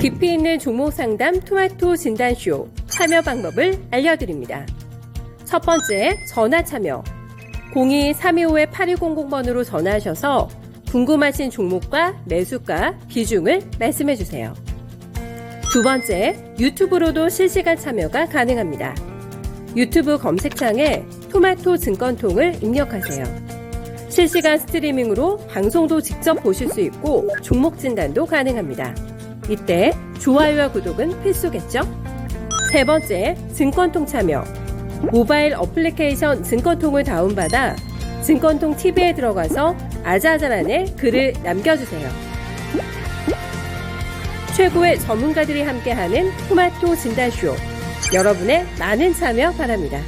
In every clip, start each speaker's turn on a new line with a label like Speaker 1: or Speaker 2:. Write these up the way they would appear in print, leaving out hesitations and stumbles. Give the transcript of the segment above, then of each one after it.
Speaker 1: 깊이 있는 종목 상담 토마토 진단쇼 참여 방법을 알려드립니다. 첫 번째, 전화 참여. 02-325-8100번으로 전화하셔서 궁금하신 종목과 매수가, 비중을 말씀해주세요. 두 번째, 유튜브로도 실시간 참여가 가능합니다. 유튜브 검색창에 토마토 증권통을 입력하세요. 실시간 스트리밍으로 방송도 직접 보실 수 있고 종목 진단도 가능합니다. 이때 좋아요와 구독은 필수겠죠? 세 번째, 증권통 참여. 모바일 어플리케이션 증권통을 다운받아 증권통 TV에 들어가서 아자아자란에 글을 남겨주세요. 최고의 전문가들이 함께하는 토마토 진단쇼. 여러분의 많은 참여 바랍니다.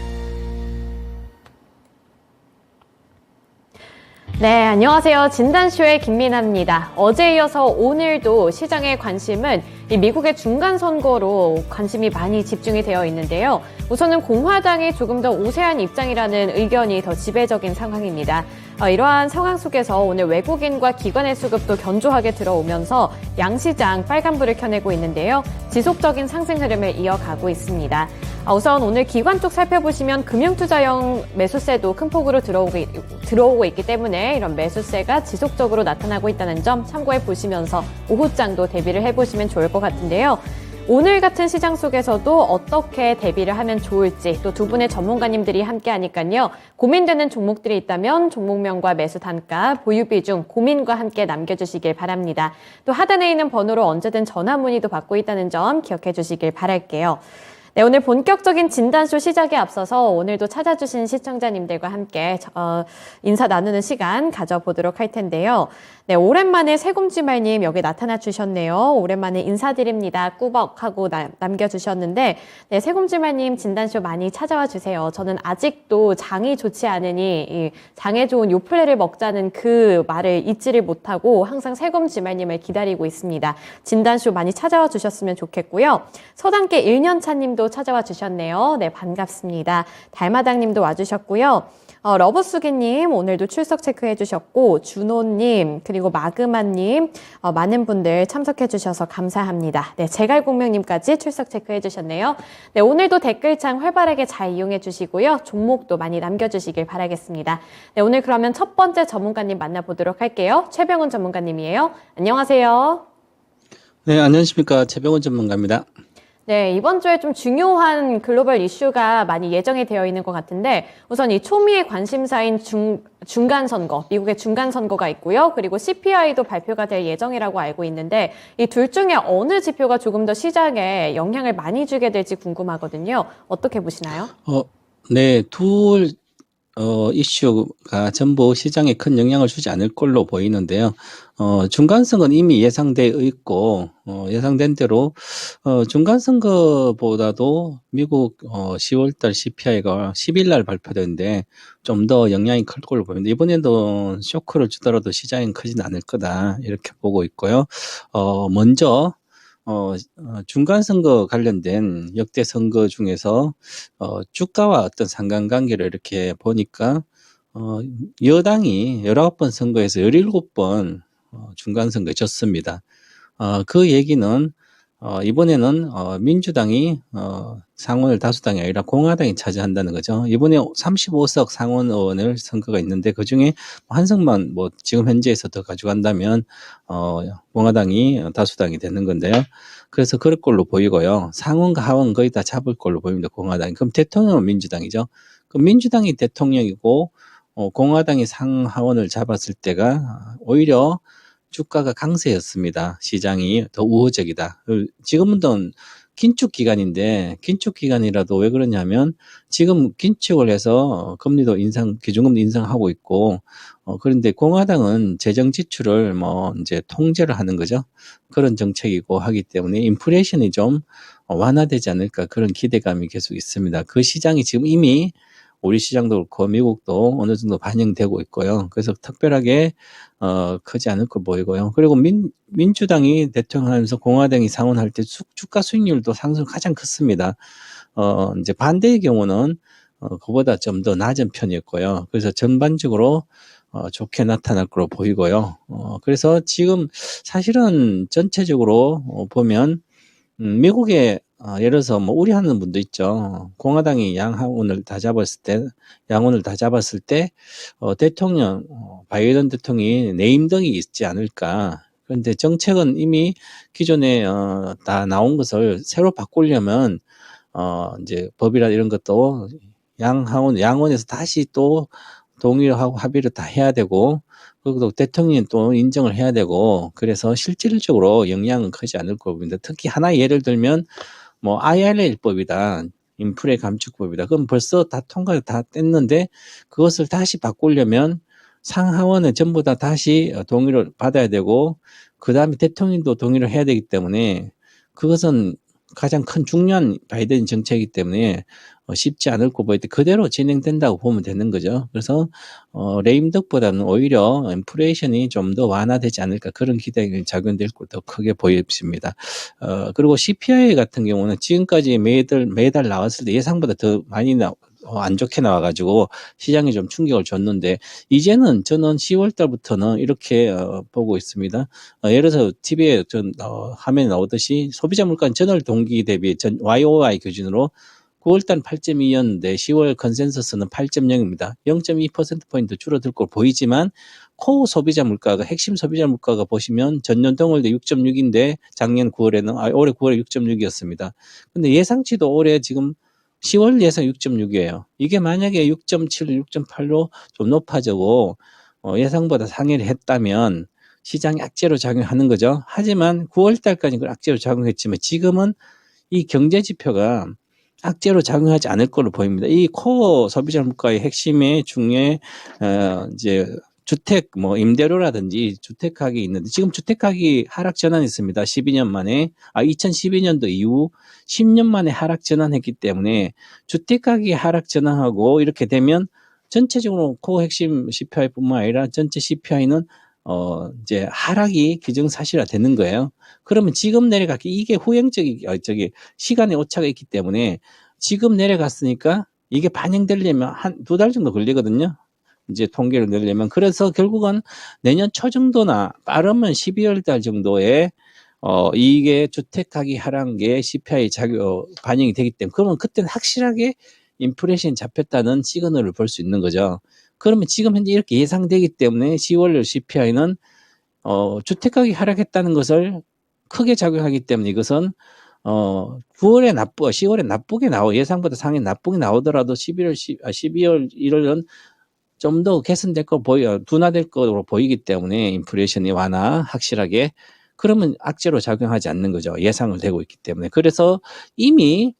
Speaker 2: 네, 안녕하세요. 진단쇼의 김민아입니다. 어제에 이어서 오늘도 시장의 관심은 이 미국의 중간선거로 관심이 많이 집중이 되어 있는데요. 우선은 공화당이 조금 더 우세한 입장이라는 의견이 더 지배적인 상황입니다. 이러한 상황 속에서 오늘 외국인과 기관의 수급도 견조하게 들어오면서 양시장 빨간불을 켜내고 있는데요. 지속적인 상승 흐름을 이어가고 있습니다. 우선 오늘 기관 쪽 살펴보시면 금융투자형 매수세도 큰 폭으로 들어오고 있기 때문에 이런 매수세가 지속적으로 나타나고 있다는 점 참고해 보시면서 오후장도 대비를 해보시면 좋을 것 같은데요. 오늘 같은 시장 속에서도 어떻게 대비를 하면 좋을지 또 두 분의 전문가님들이 함께 하니까요. 고민되는 종목들이 있다면 종목명과 매수 단가, 보유 비중, 고민과 함께 남겨주시길 바랍니다. 또 하단에 있는 번호로 언제든 전화 문의도 받고 있다는 점 기억해 주시길 바랄게요. 네, 오늘 본격적인 진단쇼 시작에 앞서서 오늘도 찾아주신 시청자님들과 함께 인사 나누는 시간 가져보도록 할 텐데요. 네, 오랜만에 새곰지말님 여기 나타나 주셨네요. 오랜만에 인사드립니다. 꾸벅 하고 남겨주셨는데, 네, 새곰지말님 진단쇼 많이 찾아와 주세요. 저는 아직도 장이 좋지 않으니 이 장에 좋은 요플레를 먹자는 그 말을 잊지를 못하고 항상 새곰지말님을 기다리고 있습니다. 진단쇼 많이 찾아와 주셨으면 좋겠고요. 서당계 1년차님도 찾아와 주셨네요. 네, 반갑습니다. 달마당님도 와주셨고요. 러브수기님 오늘도 출석 체크해 주셨고, 준호님 그리고 마그마님 많은 분들 참석해 주셔서 감사합니다. 네, 제갈공명님까지 출석 체크해 주셨네요. 네, 오늘도 댓글창 활발하게 잘 이용해 주시고요. 종목도 많이 남겨주시길 바라겠습니다. 네, 오늘 그러면 첫 번째 전문가님 만나보도록 할게요. 최병훈 전문가님이에요. 안녕하세요.
Speaker 3: 네, 안녕하십니까. 최병훈 전문가입니다.
Speaker 2: 네, 이번 주에 좀 중요한 글로벌 이슈가 많이 예정이 되어 있는 것 같은데, 우선 이 초미의 관심사인 중간선거, 미국의 중간선거가 있고요. 그리고 CPI도 발표가 될 예정이라고 알고 있는데, 이 둘 중에 어느 지표가 조금 더 시장에 영향을 많이 주게 될지 궁금하거든요. 어떻게 보시나요?
Speaker 3: 네, 이슈가 전부 시장에 큰 영향을 주지 않을 걸로 보이는데요. 중간선거는 이미 예상되어 있고, 예상된 대로, 중간선거보다도 미국, 10월달 CPI가 10일 날 발표되는데 좀 더 영향이 클 걸로 보입니다. 이번에도 쇼크를 주더라도 시장은 크진 않을 거다. 이렇게 보고 있고요. 먼저, 중간선거 관련된 역대 선거 중에서, 주가와 어떤 상관관계를 이렇게 보니까, 여당이 19번 선거에서 17번 중간선거에 졌습니다. 그 얘기는, 이번에는, 민주당이, 상원을 다수당이 아니라 공화당이 차지한다는 거죠. 이번에 35석 상원 의원을 선거가 있는데 그 중에 한 석만 지금 현재에서 더 가져간다면, 공화당이 다수당이 되는 건데요. 그래서 그럴 걸로 보이고요. 상원과 하원 거의 다 잡을 걸로 보입니다. 공화당이. 그럼 대통령은 민주당이죠. 그럼 민주당이 대통령이고, 공화당이 상하원을 잡았을 때가 오히려 주가가 강세였습니다. 시장이 더 우호적이다. 지금은 더 긴축 기간인데, 긴축 기간이라도 왜 그러냐면 지금 긴축을 해서 금리도 기준금리 인상하고 있고, 그런데 공화당은 재정 지출을 이제 통제를 하는 거죠. 그런 정책이고 하기 때문에 인플레이션이 좀 완화되지 않을까, 그런 기대감이 계속 있습니다. 그 시장이 지금 이미 우리 시장도 그렇고 미국도 어느 정도 반영되고 있고요. 그래서 특별하게 크지 않을 거 보이고요. 그리고 민주당이 대통령하면서 공화당이 상원할 때 주가 수익률도 상승 가장 컸습니다. 이제 반대의 경우는 그보다 좀 더 낮은 편이었고요. 그래서 전반적으로 좋게 나타날 거로 보이고요. 그래서 지금 사실은 전체적으로 보면 미국에 예를 들어서 뭐 우려하는 분도 있죠. 공화당이 양원을 다 잡았을 때 대통령 바이든 대통령이 내임덕이 있지 않을까. 그런데 정책은 이미 기존에 다 나온 것을 새로 바꾸려면 이제 법이나 이런 것도 양원에서 다시 또 동의를 하고 합의를 다 해야 되고, 그리고 대통령이 또 인정을 해야 되고, 그래서 실질적으로 영향은 크지 않을 겁니다. 특히 하나 예를 들면, 뭐, IRA법이다. 인플레 감축법이다. 그럼 벌써 다 통과를 다 뗐는데, 그것을 다시 바꾸려면 상하원은 전부 다 다시 동의를 받아야 되고, 그 다음에 대통령도 동의를 해야 되기 때문에, 그것은 가장 큰 중요한 바이든 정책이기 때문에 쉽지 않을 거 보일 때 그대로 진행된다고 보면 되는 거죠. 그래서 레임덕보다는 오히려 인플레이션이 좀 더 완화되지 않을까 그런 기대가 작용될 것도 크게 보입니다. 그리고 CPI 같은 경우는 지금까지 매달 나왔을 때 예상보다 더 많이 안 좋게 나와가지고 시장에 좀 충격을 줬는데 이제는 저는 10월 달부터는 이렇게 보고 있습니다. 예를 들어서 TV에 화면에 나오듯이 소비자 물가는 전월 동기 대비 YOY 기준으로 9월달 8.2였는데 10월 컨센서스는 8.0입니다. 0.2%포인트 줄어들 걸 보이지만 코어 소비자 물가가 핵심 소비자 물가가 보시면 전년 동월대 6.6인데 작년 9월에는 올해 9월에 6.6이었습니다. 근데 예상치도 올해 지금 10월 예상 6.6이에요. 이게 만약에 6.7, 6.8로 좀 높아지고 예상보다 상회를 했다면 시장이 악재로 작용하는 거죠. 하지만 9월 달까지 그 악재로 작용했지만 지금은 이 경제 지표가 악재로 작용하지 않을 걸로 보입니다. 이 코어 소비자 물가의 핵심의 중에 이제 주택 뭐 임대료라든지 주택 가격이 있는데 지금 주택 가격이 하락 전환이 있습니다. 12년 만에 2012년도 이후 10년 만에 하락 전환했기 때문에 주택 가격이 하락 전환하고 이렇게 되면 전체적으로 코어 핵심 CPI뿐만 아니라 전체 CPI는 이제 하락이 기정사실화 되는 거예요. 그러면 지금 내려갔기 이게 후행적인 시간의 오차가 있기 때문에 지금 내려갔으니까 이게 반영되려면 한 2달 정도 걸리거든요. 이제 통계를 내려면 그래서 결국은 내년 초 정도나 빠르면 12월 달 정도에 이게 주택 가격 하락한 게 CPI 반영이 되기 때문에 그러면 그때는 확실하게 인플레이션이 잡혔다는 시그널을 볼 수 있는 거죠. 그러면 지금 현재 이렇게 예상되기 때문에 10월 CPI는 주택 가격이 하락했다는 것을 크게 작용하기 때문에 이것은 10월에 나쁘게 예상보다 상해 나쁘게 나오더라도 12월 1월은 좀 더 개선될 둔화될 거로 보이기 때문에 인플레이션이 확실하게 그러면 악재로 작용하지 않는 거죠. 예상을 되고 있기 때문에. 그래서 이미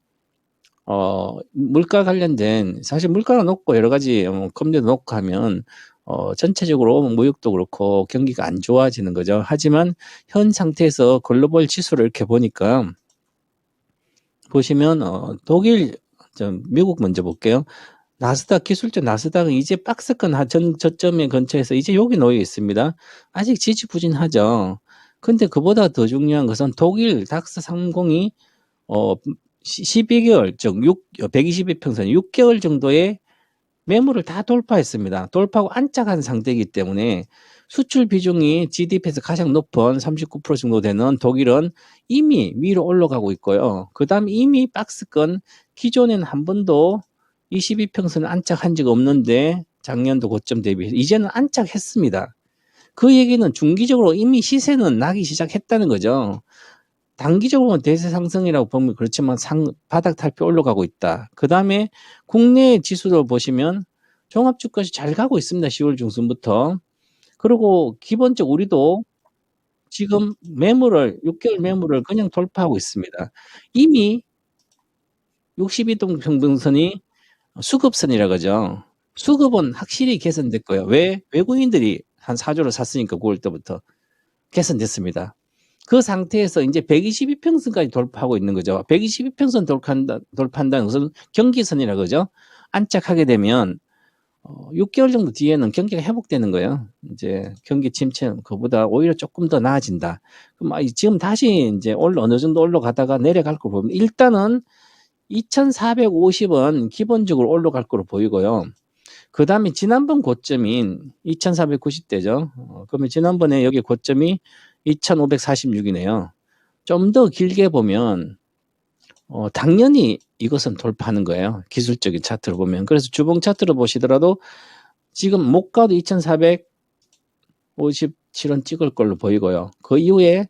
Speaker 3: 물가 관련된 사실 물가가 높고 여러 가지 금리도 높고 하면 전체적으로 무역도 그렇고 경기가 안 좋아지는 거죠. 하지만 현 상태에서 글로벌 지수를 이렇게 보니까 보시면 미국 먼저 볼게요. 기술적 나스닥은 이제 박스권 저점의 근처에서 이제 여기 놓여 있습니다. 아직 지지부진하죠. 근데 그보다 더 중요한 것은 독일 닥스 30이 12개월, 즉 120일평선 6개월 정도의 매물을 다 돌파했습니다. 돌파하고 안착한 상태이기 때문에 수출 비중이 GDP에서 가장 높은 39% 정도 되는 독일은 이미 위로 올라가고 있고요. 그 다음 이미 박스권 기존에는 한 번도 22평선을 안착한 적이 없는데 작년도 고점 대비해서 이제는 안착했습니다. 그 얘기는 중기적으로 이미 시세는 나기 시작했다는 거죠. 단기적으로는 대세 상승이라고 보면 그렇지만 바닥 탈피 올라가고 있다. 그 다음에 국내 지수를 보시면 종합주가시 잘 가고 있습니다. 10월 중순부터. 그리고 기본적으로 우리도 지금 6개월 매물을 그냥 돌파하고 있습니다. 이미 62동 평등선이 수급선이라 그러죠. 수급은 확실히 개선됐고요. 왜? 외국인들이 한 4조를 샀으니까 9월 때부터 개선됐습니다. 그 상태에서 이제 122평선까지 돌파하고 있는 거죠. 122평선 돌파한다는 것은 경기선이라 그러죠. 안착하게 되면 6개월 정도 뒤에는 경기가 회복되는 거예요. 이제 경기 침체는 그보다 오히려 조금 더 나아진다. 그럼 지금 다시 이제 어느 정도 올라가다가 내려갈 거 보면 일단은 2,450원 기본적으로 올라갈 거로 보이고요. 그 다음에 지난번 고점인 2,490대죠. 그러면 지난번에 여기 고점이 2,546이네요. 좀 더 길게 보면 당연히 이것은 돌파하는 거예요. 기술적인 차트를 보면. 그래서 주봉 차트를 보시더라도 지금 못 가도 2,457원 찍을 걸로 보이고요. 그 이후에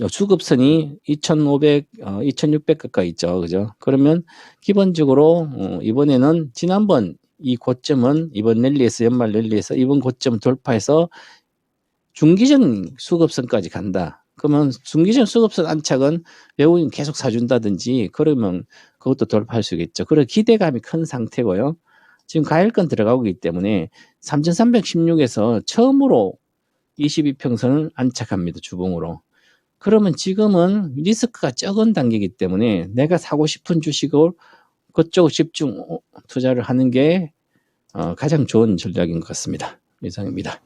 Speaker 3: 수급선이 2,500, 2,600 가까이 있죠. 그죠? 그러면 기본적으로 이번에는 지난번 이 고점은 이번 랠리에서 연말 랠리에서 이번 고점 돌파해서 중기적 수급선까지 간다. 그러면 중기적 수급선 안착은 외국인 계속 사준다든지 그러면 그것도 돌파할 수 있겠죠. 그런 기대감이 큰 상태고요. 지금 가일권 들어가고 있기 때문에 3,316에서 처음으로 22평선을 안착합니다. 주봉으로. 그러면 지금은 리스크가 적은 단계이기 때문에 내가 사고 싶은 주식을 그쪽 집중 투자를 하는 게 가장 좋은 전략인 것 같습니다. 이상입니다.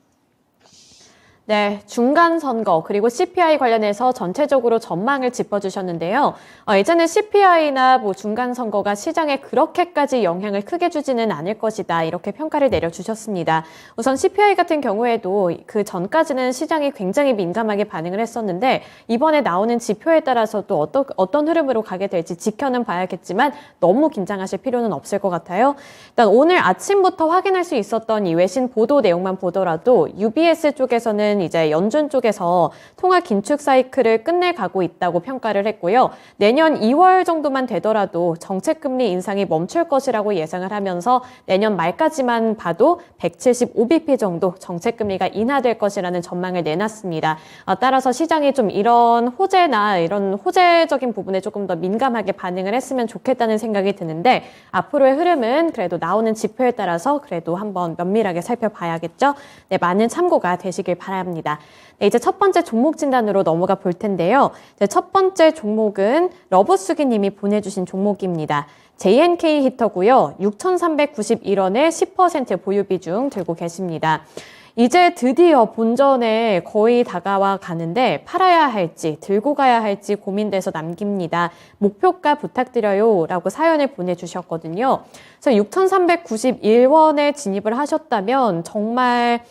Speaker 2: 네, 중간 선거 그리고 CPI 관련해서 전체적으로 전망을 짚어주셨는데요. 예전에 CPI나 뭐 중간 선거가 시장에 그렇게까지 영향을 크게 주지는 않을 것이다 이렇게 평가를 내려주셨습니다. 우선 CPI 같은 경우에도 그 전까지는 시장이 굉장히 민감하게 반응을 했었는데 이번에 나오는 지표에 따라서 또 어떤 흐름으로 가게 될지 지켜는 봐야겠지만 너무 긴장하실 필요는 없을 것 같아요. 일단 오늘 아침부터 확인할 수 있었던 이 외신 보도 내용만 보더라도 UBS 쪽에서는 이제 연준 쪽에서 통화 긴축 사이클을 끝내가고 있다고 평가를 했고요. 내년 2월 정도만 되더라도 정책금리 인상이 멈출 것이라고 예상을 하면서 내년 말까지만 봐도 175bp 정도 정책금리가 인하될 것이라는 전망을 내놨습니다. 따라서 시장이 좀 이런 호재나 이런 호재적인 부분에 조금 더 민감하게 반응을 했으면 좋겠다는 생각이 드는데 앞으로의 흐름은 그래도 나오는 지표에 따라서 그래도 한번 면밀하게 살펴봐야겠죠. 네, 많은 참고가 되시길 바랍니다. 네, 이제 첫 번째 종목 진단으로 넘어가 볼 텐데요. 네, 첫 번째 종목은 러브수기님이 보내주신 종목입니다. JNK 히터고요. 6,391원에 10% 보유 비중 들고 계십니다. 이제 드디어 본전에 거의 다가와 가는데 팔아야 할지 들고 가야 할지 고민돼서 남깁니다. 목표가 부탁드려요 라고 사연을 보내주셨거든요. 그래서 6,391원에 진입을 하셨다면 정말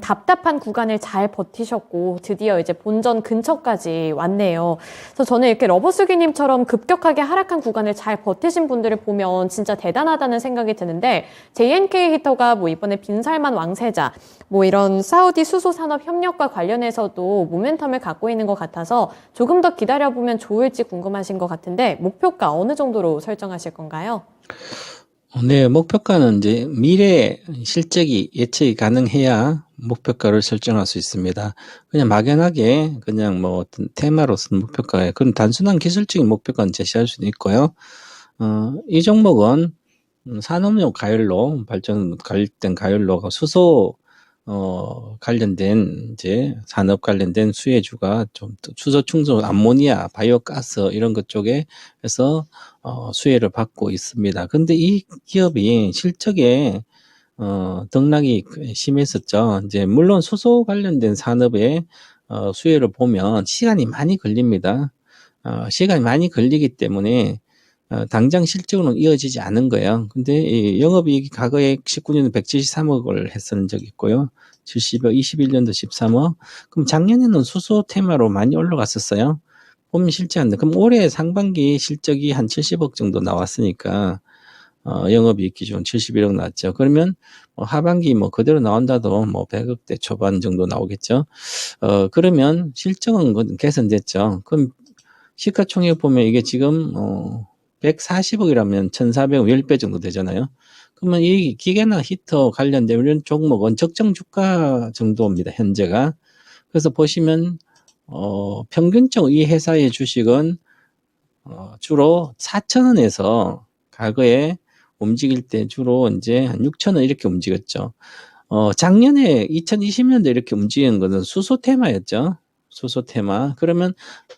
Speaker 2: 답답한 구간을 잘 버티셨고 드디어 이제 본전 근처까지 왔네요. 그래서 저는 이렇게 러버수기님처럼 급격하게 하락한 구간을 잘 버티신 분들을 보면 진짜 대단하다는 생각이 드는데 JNK 히터가 뭐 이번에 빈살만 왕세자 뭐 이런 사우디 수소 산업 협력과 관련해서도 모멘텀을 갖고 있는 것 같아서 조금 더 기다려보면 좋을지 궁금하신 것 같은데 목표가 어느 정도로 설정하실 건가요?
Speaker 3: 네, 목표가는 이제 미래 실적이 예측이 가능해야 목표가를 설정할 수 있습니다. 그냥 막연하게 그냥 뭐 어떤 테마로 쓴 목표가에 그런 단순한 기술적인 목표가는 제시할 수도 있고요. 이 종목은 산업용 가열로 관련된 가열로가 수소 관련된 이제 산업 관련된 수혜주가 좀 수소 충전 암모니아, 바이오가스 이런 것 쪽에서 수혜를 받고 있습니다. 근데 이 기업이 실적에 등락이 심했었죠. 이제 물론 수소 관련된 산업의 수혜를 보면 시간이 많이 걸립니다. 시간이 많이 걸리기 때문에 당장 실적으로는 이어지지 않은 거예요. 근데 이 영업이익이 과거에 19년에 173억을 했었는 적이 있고요. 70억, 21년도 13억. 그럼 작년에는 수소 테마로 많이 올라갔었어요. 보면 실제 안 돼. 그럼 올해 상반기 실적이 한 70억 정도 나왔으니까 영업이익 기준 71억 나왔죠. 그러면 하반기 그대로 나온다도 100억대 초반 정도 나오겠죠. 그러면 실적은 개선됐죠. 그럼 시가총액 보면 이게 지금 140억이라면 1,400억 10배 정도 되잖아요. 그러면 이 기계나 히터 관련된 이런 종목은 적정 주가 정도입니다. 현재가. 그래서 보시면 평균적으로 이 회사의 주식은 주로 4,000원에서 과거에 움직일 때 주로 이제 한 6,000원 이렇게 움직였죠. 작년에 2020년도 이렇게 움직이는 것은 수소 테마였죠. 수소 테마. 그러면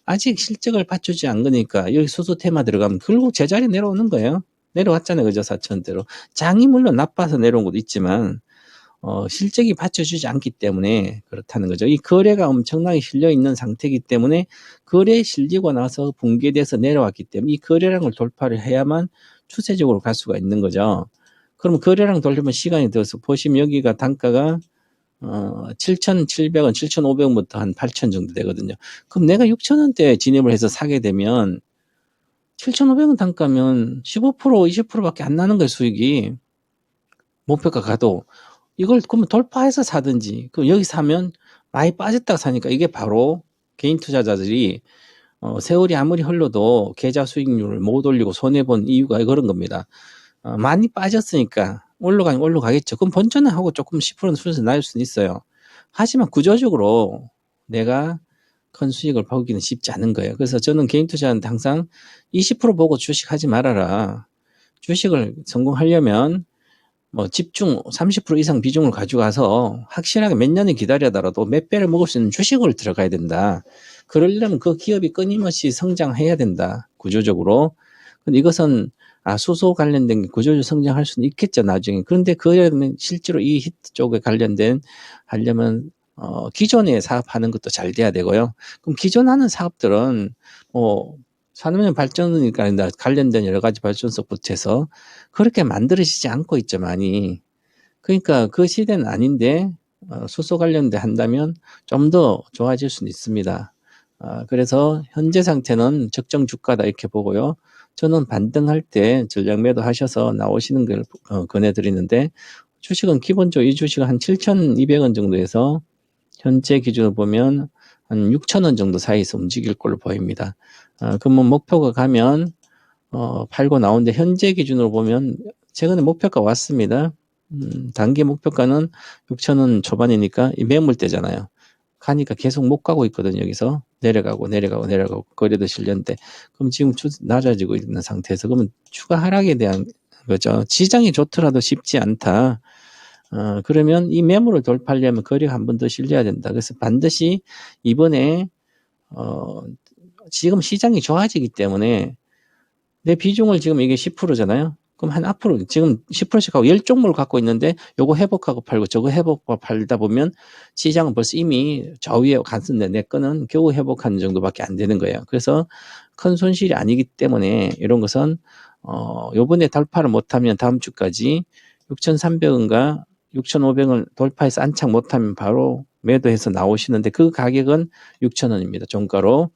Speaker 3: 아직 실적을 받쳐주지 않으니까 여기 수소 테마 들어가면 결국 제자리 내려오는 거예요. 내려왔잖아요. 그죠? 4,000원대로. 장이 물론 나빠서 내려온 것도 있지만 실적이 받쳐주지 않기 때문에 그렇다는 거죠. 이 거래가 엄청나게 실려 있는 상태이기 때문에 거래에 실리고 나서 붕괴돼서 내려왔기 때문에 이 거래량을 돌파를 해야만 추세적으로 갈 수가 있는 거죠. 그럼 거래량 돌리면 시간이 들어서 보시면 여기가 단가가 7,700원, 7,500원부터 한 8,000 정도 되거든요. 그럼 내가 6,000원대 진입을 해서 사게 되면 7,500원 단가면 15%, 20%밖에 안 나는 거예요, 수익이. 목표가 가도. 이걸 그러면 돌파해서 사든지, 그럼 여기 사면 많이 빠졌다가 사니까 이게 바로 개인 투자자들이 세월이 아무리 흘러도 계좌 수익률을 못 올리고 손해본 이유가 그런 겁니다. 많이 빠졌으니까 올라가겠죠. 그럼 번전은 하고 조금 10%는 수익을 날 수는 있어요. 하지만 구조적으로 내가 큰 수익을 보기는 쉽지 않은 거예요. 그래서 저는 개인 투자한테 항상 20% 보고 주식하지 말아라. 주식을 성공하려면 뭐 집중 30% 이상 비중을 가져가서 확실하게 몇 년을 기다려더라도 몇 배를 먹을 수 있는 주식을 들어가야 된다. 그러려면 그 기업이 끊임없이 성장해야 된다. 구조적으로. 근데 이것은 수소 관련된 게 구조적으로 성장할 수는 있겠죠, 나중에. 그런데 그러면 실제로 이 히트 쪽에 하려면 기존에 사업하는 것도 잘 돼야 되고요. 그럼 기존 하는 사업들은 산업용 발전이니까 관련된 여러 가지 발전소부터 해서 그렇게 만들어지지 않고 있죠, 많이. 그러니까 그 시대는 아닌데 수소 관련돼 한다면 좀 더 좋아질 수는 있습니다. 그래서 현재 상태는 적정 주가다 이렇게 보고요. 저는 반등할 때 전략 매도 하셔서 나오시는 걸 권해드리는데, 주식은 기본적으로 이 주식은 한 7,200원 정도에서 현재 기준으로 보면 한 6,000원 정도 사이에서 움직일 걸로 보입니다. 그러면 목표가 가면 팔고 나오는데 현재 기준으로 보면 최근에 목표가 왔습니다. 단기 목표가는 6,000원 초반이니까 이 매물대잖아요. 가니까 계속 못 가고 있거든요. 여기서 내려가고 거래도 실렸는데, 그럼 지금 낮아지고 있는 상태에서 그러면 추가 하락에 대한 거죠. 시장이 좋더라도 쉽지 않다. 그러면 이 매물을 돌파하려면 거래가 한 번 더 실려야 된다. 그래서 반드시 이번에 지금 시장이 좋아지기 때문에 내 비중을 지금 이게 10%잖아요. 그럼 한 앞으로 지금 10%씩 하고 10종목을 갖고 있는데 요거 회복하고 팔고 저거 회복하고 팔다 보면 시장은 벌써 이미 저 위에 갔는데 내 거는 겨우 회복하는 정도밖에 안 되는 거예요. 그래서 큰 손실이 아니기 때문에 이런 것은 요번에 돌파를 못하면 다음 주까지 6,300원과 6,500원 돌파해서 안착 못하면 바로 매도해서 나오시는데, 그 가격은 6,000원입니다. 종가로.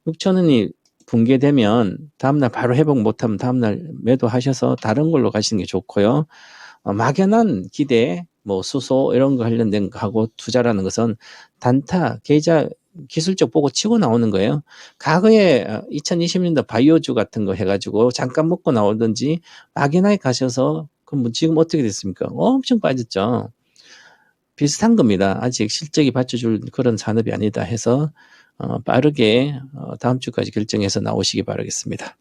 Speaker 3: 6,000원이 붕괴되면 다음날 바로 회복 못하면 다음날 매도하셔서 다른 걸로 가시는 게 좋고요. 막연한 기대, 수소 이런 거 관련된 거하고 투자라는 것은 단타, 계좌 기술적 보고 치고 나오는 거예요. 과거에 2020년도 바이오주 같은 거 해가지고 잠깐 먹고 나오든지 막연하게 가셔서 그럼 지금 어떻게 됐습니까? 엄청 빠졌죠. 비슷한 겁니다. 아직 실적이 받쳐줄 그런 산업이 아니다 해서 빠르게 다음 주까지 결정해서 나오시기 바라겠습니다.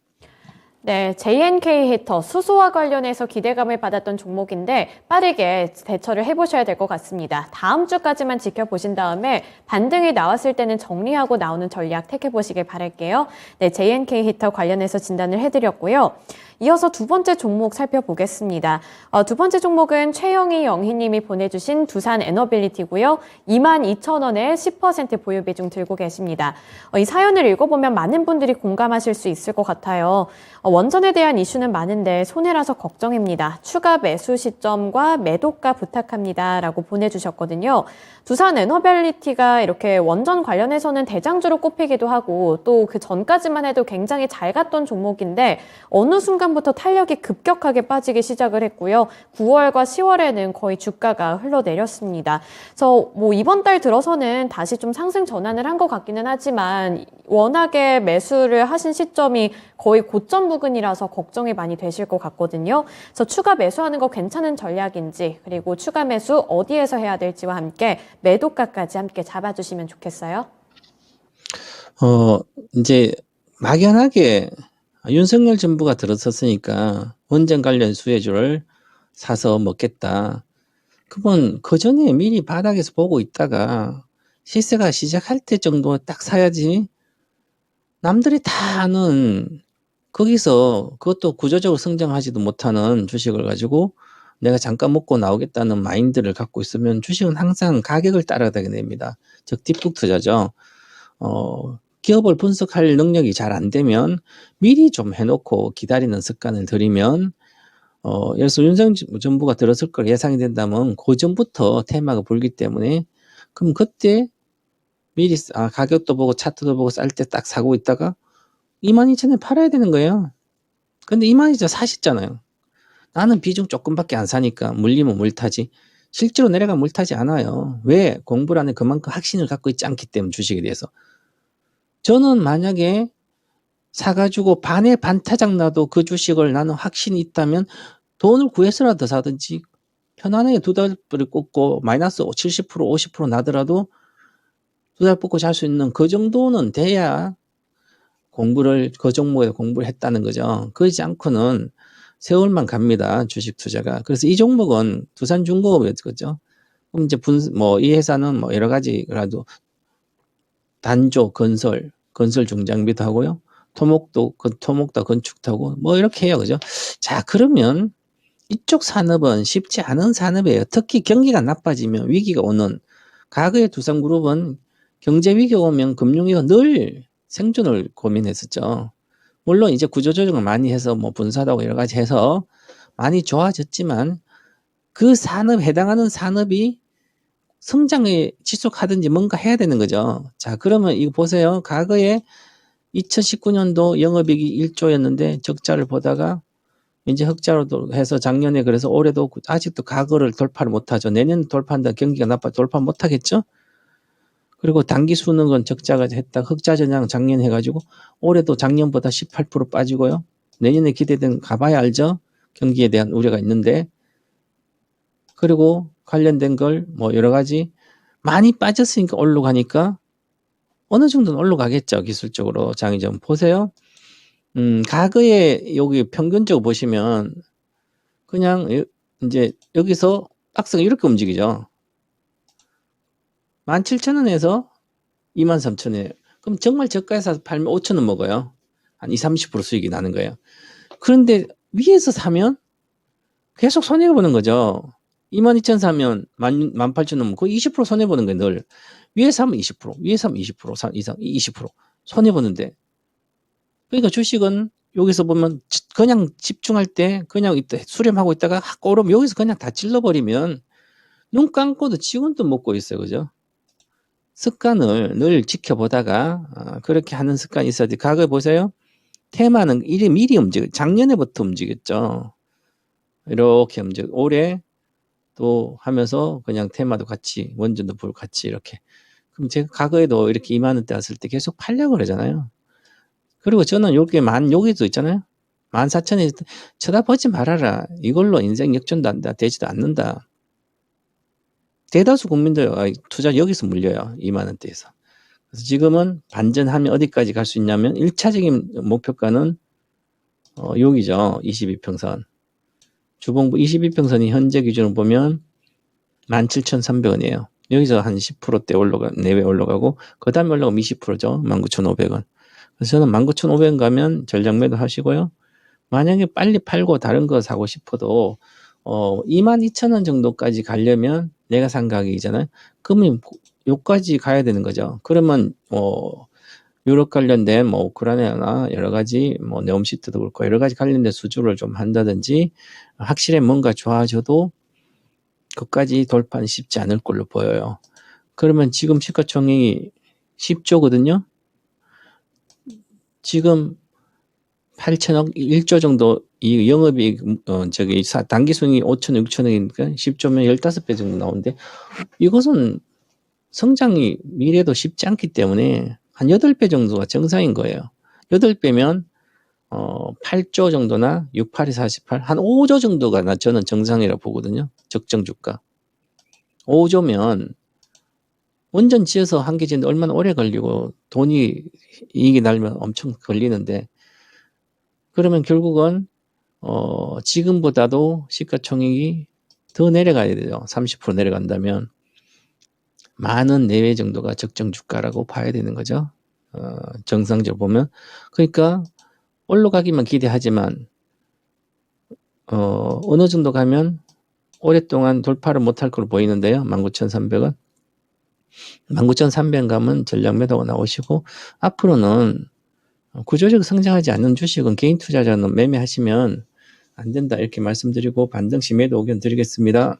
Speaker 2: 네, JNK 히터 수소와 관련해서 기대감을 받았던 종목인데 빠르게 대처를 해보셔야 될 것 같습니다. 다음 주까지만 지켜보신 다음에 반등이 나왔을 때는 정리하고 나오는 전략 택해보시길 바랄게요. 네, JNK 히터 관련해서 진단을 해드렸고요. 이어서 두 번째 종목 살펴보겠습니다. 두 번째 종목은 최영희 영희님이 보내주신 두산 에너빌리티고요. 22,000원에 10% 보유 비중 들고 계십니다. 이 사연을 읽어보면 많은 분들이 공감하실 수 있을 것 같아요. 원전에 대한 이슈는 많은데 손해라서 걱정입니다. 추가 매수 시점과 매도가 부탁합니다. 라고 보내주셨거든요. 두산 에너빌리티가 이렇게 원전 관련해서는 대장주로 꼽히기도 하고 또 그 전까지만 해도 굉장히 잘 갔던 종목인데 어느 순간부터 탄력이 급격하게 빠지기 시작을 했고요. 9월과 10월에는 거의 주가가 흘러내렸습니다. 그래서 이번 달 들어서는 다시 좀 상승 전환을 한 것 같기는 하지만 워낙에 매수를 하신 시점이 거의 고점 부근이라서 걱정이 많이 되실 것 같거든요. 그래서 추가 매수하는 거 괜찮은 전략인지, 그리고 추가 매수 어디에서 해야 될지와 함께 매도가까지 함께 잡아주시면 좋겠어요.
Speaker 3: 이제 막연하게 윤석열 정부가 들어섰으니까 원전 관련 수혜주를 사서 먹겠다. 그건 그 전에 미리 바닥에서 보고 있다가 시세가 시작할 때 정도 딱 사야지. 남들이 다 아는 거기서 그것도 구조적으로 성장하지도 못하는 주식을 가지고 내가 잠깐 먹고 나오겠다는 마인드를 갖고 있으면 주식은 항상 가격을 따라가게 됩니다. 즉 뒷북 투자죠. 기업을 분석할 능력이 잘 안 되면 미리 좀 해놓고 기다리는 습관을 들이면 예를 들어서 윤석열 정부가 들었을 걸 예상이 된다면 그 전부터 테마가 불기 때문에 그럼 그때 미리 가격도 보고 차트도 보고 쌀 때 딱 사고 있다가 22,000원에 팔아야 되는 거예요. 근데 22,000원 사셨잖아요. 나는 비중 조금밖에 안 사니까 물리면 물 타지. 실제로 내려가면 물 타지 않아요. 왜? 공부라는 그만큼 확신을 갖고 있지 않기 때문에 주식에 대해서. 저는 만약에 사가지고 반에 반타작 나도 그 주식을 나는 확신이 있다면 돈을 구해서라도 사든지 편안하게 두 달을 꽂고 마이너스 70% 50% 나더라도 두 달 뽑고 잘 수 있는 그 정도는 돼야 공부를 그 종목에 공부를 했다는 거죠. 그러지 않고는 세월만 갑니다. 주식 투자가. 그래서 이 종목은 두산중공업이었죠. 그럼 이제 이 회사는 뭐 여러 가지라도 단조, 건설 중장비도 하고요. 토목도 건축도 하고 뭐 이렇게 해요. 그죠? 자, 그러면 이쪽 산업은 쉽지 않은 산업이에요. 특히 경기가 나빠지면 위기가 오는 과거의 두산그룹은 경제 위기가 오면 금융위가 늘 생존을 고민했었죠. 물론 이제 구조조정을 많이 해서 뭐 분사도 하고 여러 가지 해서 많이 좋아졌지만 그 산업 해당하는 산업이 성장에 지속하든지 뭔가 해야 되는 거죠. 자, 그러면 이거 보세요. 과거에 2019년도 영업이익이 1조였는데 적자를 보다가 이제 흑자로 해서 작년에 그래서 올해도 아직도 과거를 돌파를 못하죠. 내년 돌파한다 경기가 나빠 돌파 못하겠죠. 그리고 단기 수능은 적자가 했다 흑자 전향 작년 해가지고 올해도 작년보다 18% 빠지고요. 내년에 기대된 가봐야 알죠. 경기에 대한 우려가 있는데 그리고 관련된 걸 뭐 여러 가지 많이 빠졌으니까 올라가니까 어느 정도는 올라가겠죠. 기술적으로 장의점 보세요. 과거에 여기 평균적으로 보시면 그냥 이제 여기서 박스가 이렇게 움직이죠. 17,000원에서 23,000원이에요. 그럼 정말 저가에서 팔면 5,000원 먹어요. 한 20, 30% 수익이 나는 거예요. 그런데 위에서 사면 계속 손해보는 거죠. 22,000원 사면 18,000원 거의 20% 손해보는 거예요. 늘. 위에 사면 20%, 위에 사면 20% 이상 20% 손해보는데 그러니까 주식은 여기서 보면 그냥 집중할 때 그냥 수렴하고 있다가 오르면 여기서 그냥 다 찔러버리면 눈 감고도 지금도 먹고 있어요. 그죠? 습관을 늘 지켜보다가 그렇게 하는 습관이 있어야 돼. 과거에 보세요. 테마는 미리 움직여. 작년에부터 움직였죠. 이렇게 움직여. 올해 또 하면서 그냥 테마도 같이 원전도 불 같이 이렇게. 그럼 제가 과거에도 이렇게 2만 원대 왔을 때 계속 팔려고 그러잖아요. 그리고 저는 여기도 있잖아요. 14,000원 쳐다보지 말아라. 이걸로 인생 역전도 한다. 되지도 않는다. 대다수 국민들 투자 여기서 물려요. 2만 원대에서. 그래서 지금은 반전하면 어디까지 갈 수 있냐면 1차적인 목표가는 여기죠. 22평선. 주봉부 22평선이 현재 기준으로 보면 17,300원이에요. 여기서 한 10%대 내외 올라가고 그 다음에 올라가면 20%죠. 19,500원. 그래서 저는 19,500원 가면 전략 매도 하시고요. 만약에 빨리 팔고 다른 거 사고 싶어도 22,000원 정도까지 가려면 내가 산 가격이잖아요. 그러면 여기까지 가야 되는 거죠. 그러면 유럽 관련된 우크라이나나 여러 가지 네옴시트도 그렇고 여러 가지 관련된 수주를 좀 한다든지 확실히 뭔가 좋아져도 그까지 돌파는 쉽지 않을 걸로 보여요. 그러면 지금 시가총액이 10조거든요. 지금 8천억, 1조 정도 이 영업이익 단기 수익이 5천억, 6천억이니까 10조면 15배 정도 나오는데 이것은 성장이 미래도 쉽지 않기 때문에 한 8배 정도가 정상인 거예요. 8배면 8조 정도나 6, 8이 48, 한 5조 정도가 저는 정상이라고 보거든요. 적정 주가. 5조면 원전 지어서 한 개 짓는데 얼마나 오래 걸리고 돈이 이익이 날면 엄청 걸리는데 그러면 결국은 지금보다도 시가총액이 더 내려가야 돼요. 30% 내려간다면 만원 내외 정도가 적정 주가라고 봐야 되는 거죠. 정상적으로 보면. 그러니까 올라가기만 기대하지만 어느 정도 가면 오랫동안 돌파를 못할 걸로 보이는데요. 19,300원. 19,300원 가면 전략 매도가 나오시고 앞으로는 구조적으로 성장하지 않는 주식은 개인 투자자는 매매하시면 안 된다 이렇게 말씀드리고 반등 시 매도 의견 드리겠습니다.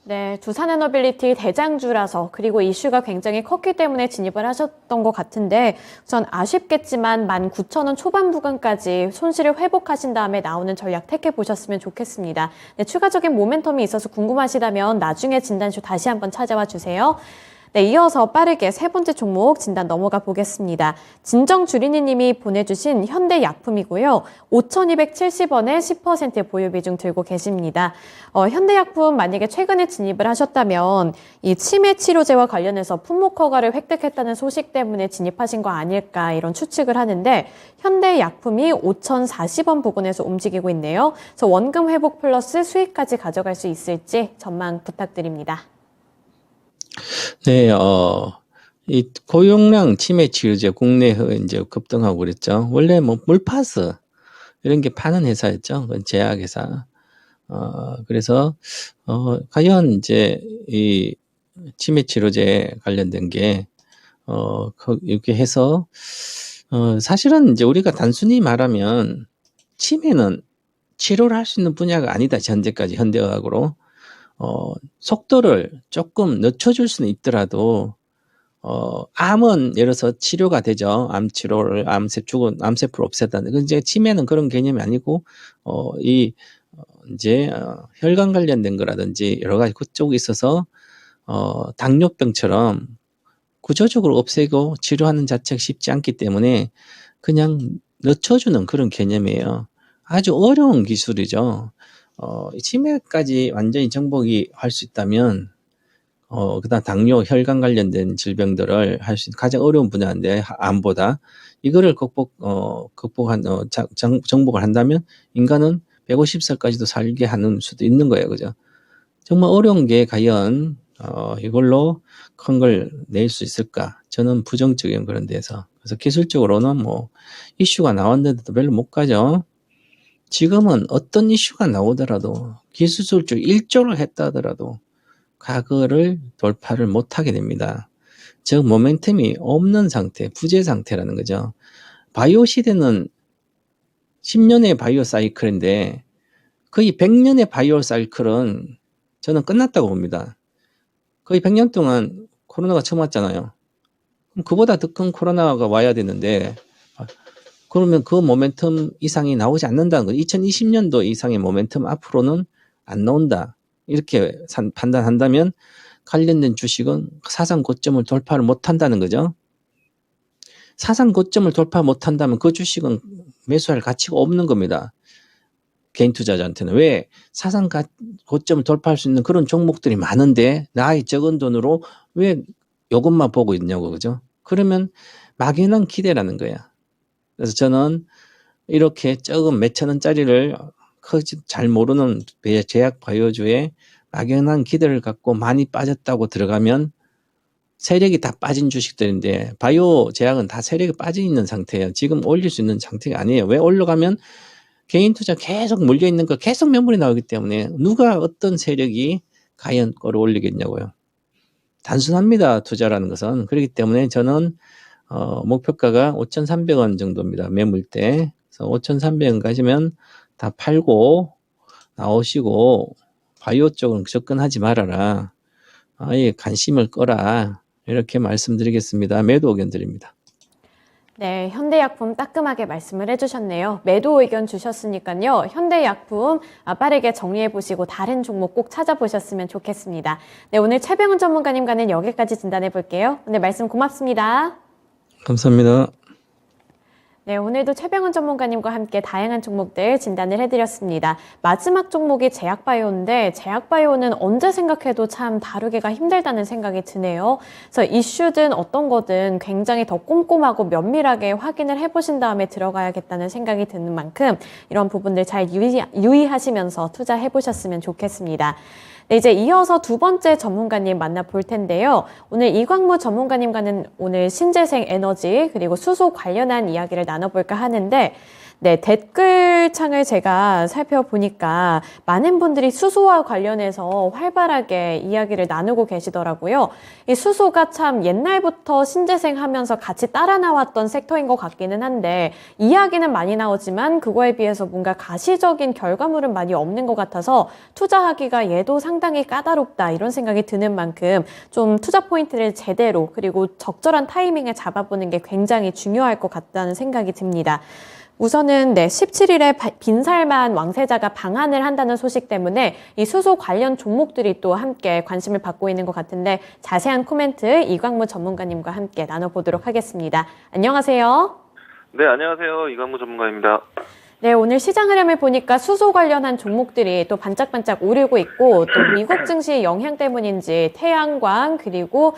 Speaker 2: 네, 두산에너빌리티 대장주라서 그리고 이슈가 굉장히 컸기 때문에 진입을 하셨던 것 같은데 우선 아쉽겠지만 19,000원 초반 부근까지 손실을 회복하신 다음에 나오는 전략 택해보셨으면 좋겠습니다. 네, 추가적인 모멘텀이 있어서 궁금하시다면 나중에 진단쇼 다시 한번 찾아와 주세요. 네, 이어서 빠르게 세 번째 종목 진단 넘어가 보겠습니다. 진정주린이님이 보내주신 현대약품이고요. 5,270원에 10% 보유 비중 들고 계십니다. 현대약품 만약에 최근에 진입을 하셨다면 이 치매 치료제와 관련해서 품목 허가를 획득했다는 소식 때문에 진입하신 거 아닐까 이런 추측을 하는데 현대약품이 5,040원 부근에서 움직이고 있네요. 그래서 원금 회복 플러스 수익까지 가져갈 수 있을지 전망 부탁드립니다.
Speaker 3: 네, 이 고용량 치매 치료제 국내에 이제 급등하고 그랬죠. 원래 뭐 물파스 이런 게 파는 회사였죠. 그건 제약회사. 그래서 과연 이제 이 치매 치료제 관련된 게 이렇게 해서 사실은 이제 우리가 단순히 말하면 치매는 치료를 할 수 있는 분야가 아니다. 현재까지 현대의학으로. 속도를 조금 늦춰줄 수는 있더라도, 암은 예를 들어서 치료가 되죠. 암 치료를, 암세포를 없앤다는. 이제 치매는 그런 개념이 아니고, 이제, 혈관 관련된 거라든지 여러 가지 그쪽에 있어서, 당뇨병처럼 구조적으로 없애고 치료하는 자체가 쉽지 않기 때문에 그냥 늦춰주는 그런 개념이에요. 아주 어려운 기술이죠. 치매까지 완전히 정복이 할 수 있다면, 그다음 당뇨, 혈관 관련된 질병들을 할 수 있는 가장 어려운 분야인데, 암보다. 이거를 정복을 한다면, 인간은 150살까지도 살게 하는 수도 있는 거예요. 그죠? 정말 어려운 게 과연, 이걸로 큰 걸 낼 수 있을까? 저는 부정적인 그런 데서. 그래서 기술적으로는 뭐, 이슈가 나왔는데도 별로 못 가죠. 지금은 어떤 이슈가 나오더라도 기술적으로 1조를 했다 하더라도 그거를 돌파를 못하게 됩니다. 즉 모멘텀이 없는 상태, 부재 상태라는 거죠. 바이오 시대는 10년의 바이오 사이클인데 거의 100년의 바이오 사이클은 저는 끝났다고 봅니다. 거의 100년 동안 코로나가 처음 왔잖아요. 그럼 그보다 더 큰 코로나가 와야 되는데 그러면 그 모멘텀 이상이 나오지 않는다는 거죠. 2020년도 이상의 모멘텀 앞으로는 안 나온다. 이렇게 판단한다면 관련된 주식은 사상 고점을 돌파를 못한다는 거죠. 사상 고점을 돌파 못한다면 그 주식은 매수할 가치가 없는 겁니다. 개인 투자자한테는. 왜? 사상 고점을 돌파할 수 있는 그런 종목들이 많은데 나의 적은 돈으로 왜 이것만 보고 있냐고. 그죠? 그러면 막연한 기대라는 거야. 그래서 저는 이렇게 적은 몇천 원짜리를 잘 모르는 제약 바이오주에 막연한 기대를 갖고 많이 빠졌다고 들어가면 세력이 다 빠진 주식들인데 바이오 제약은 다 세력이 빠져 있는 상태예요. 지금 올릴 수 있는 상태가 아니에요. 왜 올라가면 개인 투자 계속 몰려 있는 거 계속 매물이 나오기 때문에 누가 어떤 세력이 과연 거를 올리겠냐고요. 단순합니다. 투자라는 것은. 그렇기 때문에 저는 목표가가 5,300원 정도입니다. 매물대. 그래서 5,300원 가시면 다 팔고 나오시고 바이오 쪽은 접근하지 말아라. 아예 관심을 꺼라. 이렇게 말씀드리겠습니다. 매도 의견 드립니다.
Speaker 2: 네, 현대약품 따끔하게 말씀을 해주셨네요. 매도 의견 주셨으니까요. 현대약품 빠르게 정리해보시고 다른 종목 꼭 찾아보셨으면 좋겠습니다. 네, 오늘 최병훈 전문가님과는 여기까지 진단해 볼게요. 오늘 말씀 고맙습니다.
Speaker 3: 감사합니다.
Speaker 2: 네, 오늘도 최병훈 전문가님과 함께 다양한 종목들 진단을 해드렸습니다. 마지막 종목이 제약바이오인데 제약바이오는 언제 생각해도 참 다루기가 힘들다는 생각이 드네요. 그래서 이슈든 어떤 거든 굉장히 더 꼼꼼하고 면밀하게 확인을 해보신 다음에 들어가야겠다는 생각이 드는 만큼 이런 부분들 잘 유의하시면서 투자해보셨으면 좋겠습니다. 네, 이제 이어서 두 번째 전문가님 만나볼 텐데요. 오늘 이광무 전문가님과는 오늘 신재생 에너지 그리고 수소 관련한 이야기를 나눠볼까 하는데 네, 댓글창을 제가 살펴보니까 많은 분들이 수소와 관련해서 활발하게 이야기를 나누고 계시더라고요. 이 수소가 참 옛날부터 신재생 하면서 같이 따라 나왔던 섹터인 것 같기는 한데 이야기는 많이 나오지만 그거에 비해서 뭔가 가시적인 결과물은 많이 없는 것 같아서 투자하기가 얘도 상당히 까다롭다 이런 생각이 드는 만큼 좀 투자 포인트를 제대로 그리고 적절한 타이밍에 잡아보는 게 굉장히 중요할 것 같다는 생각이 듭니다. 우선은 17일에 빈살만 왕세자가 방한을 한다는 소식 때문에 이 수소 관련 종목들이 또 함께 관심을 받고 있는 것 같은데 자세한 코멘트 이광무 전문가님과 함께 나눠보도록 하겠습니다. 안녕하세요.
Speaker 4: 네, 안녕하세요. 이광무 전문가입니다.
Speaker 2: 네, 오늘 시장 흐름을 보니까 수소 관련한 종목들이 또 반짝반짝 오르고 있고 또 미국 증시 영향 때문인지 태양광 그리고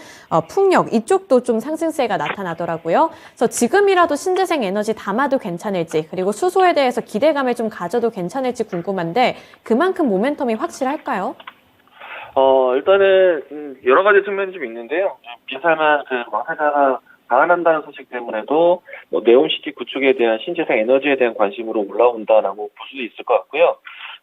Speaker 2: 풍력 이쪽도 좀 상승세가 나타나더라고요. 그래서 지금이라도 신재생 에너지 담아도 괜찮을지 그리고 수소에 대해서 기대감을 좀 가져도 괜찮을지 궁금한데 그만큼 모멘텀이 확실할까요?
Speaker 4: 일단은 여러 가지 측면이 좀 있는데요. 비슷한 왕세자가 방한한다는 소식 때문에도 네옴시티 구축에 대한 신재생 에너지에 대한 관심으로 올라온다라고 볼 수도 있을 것 같고요.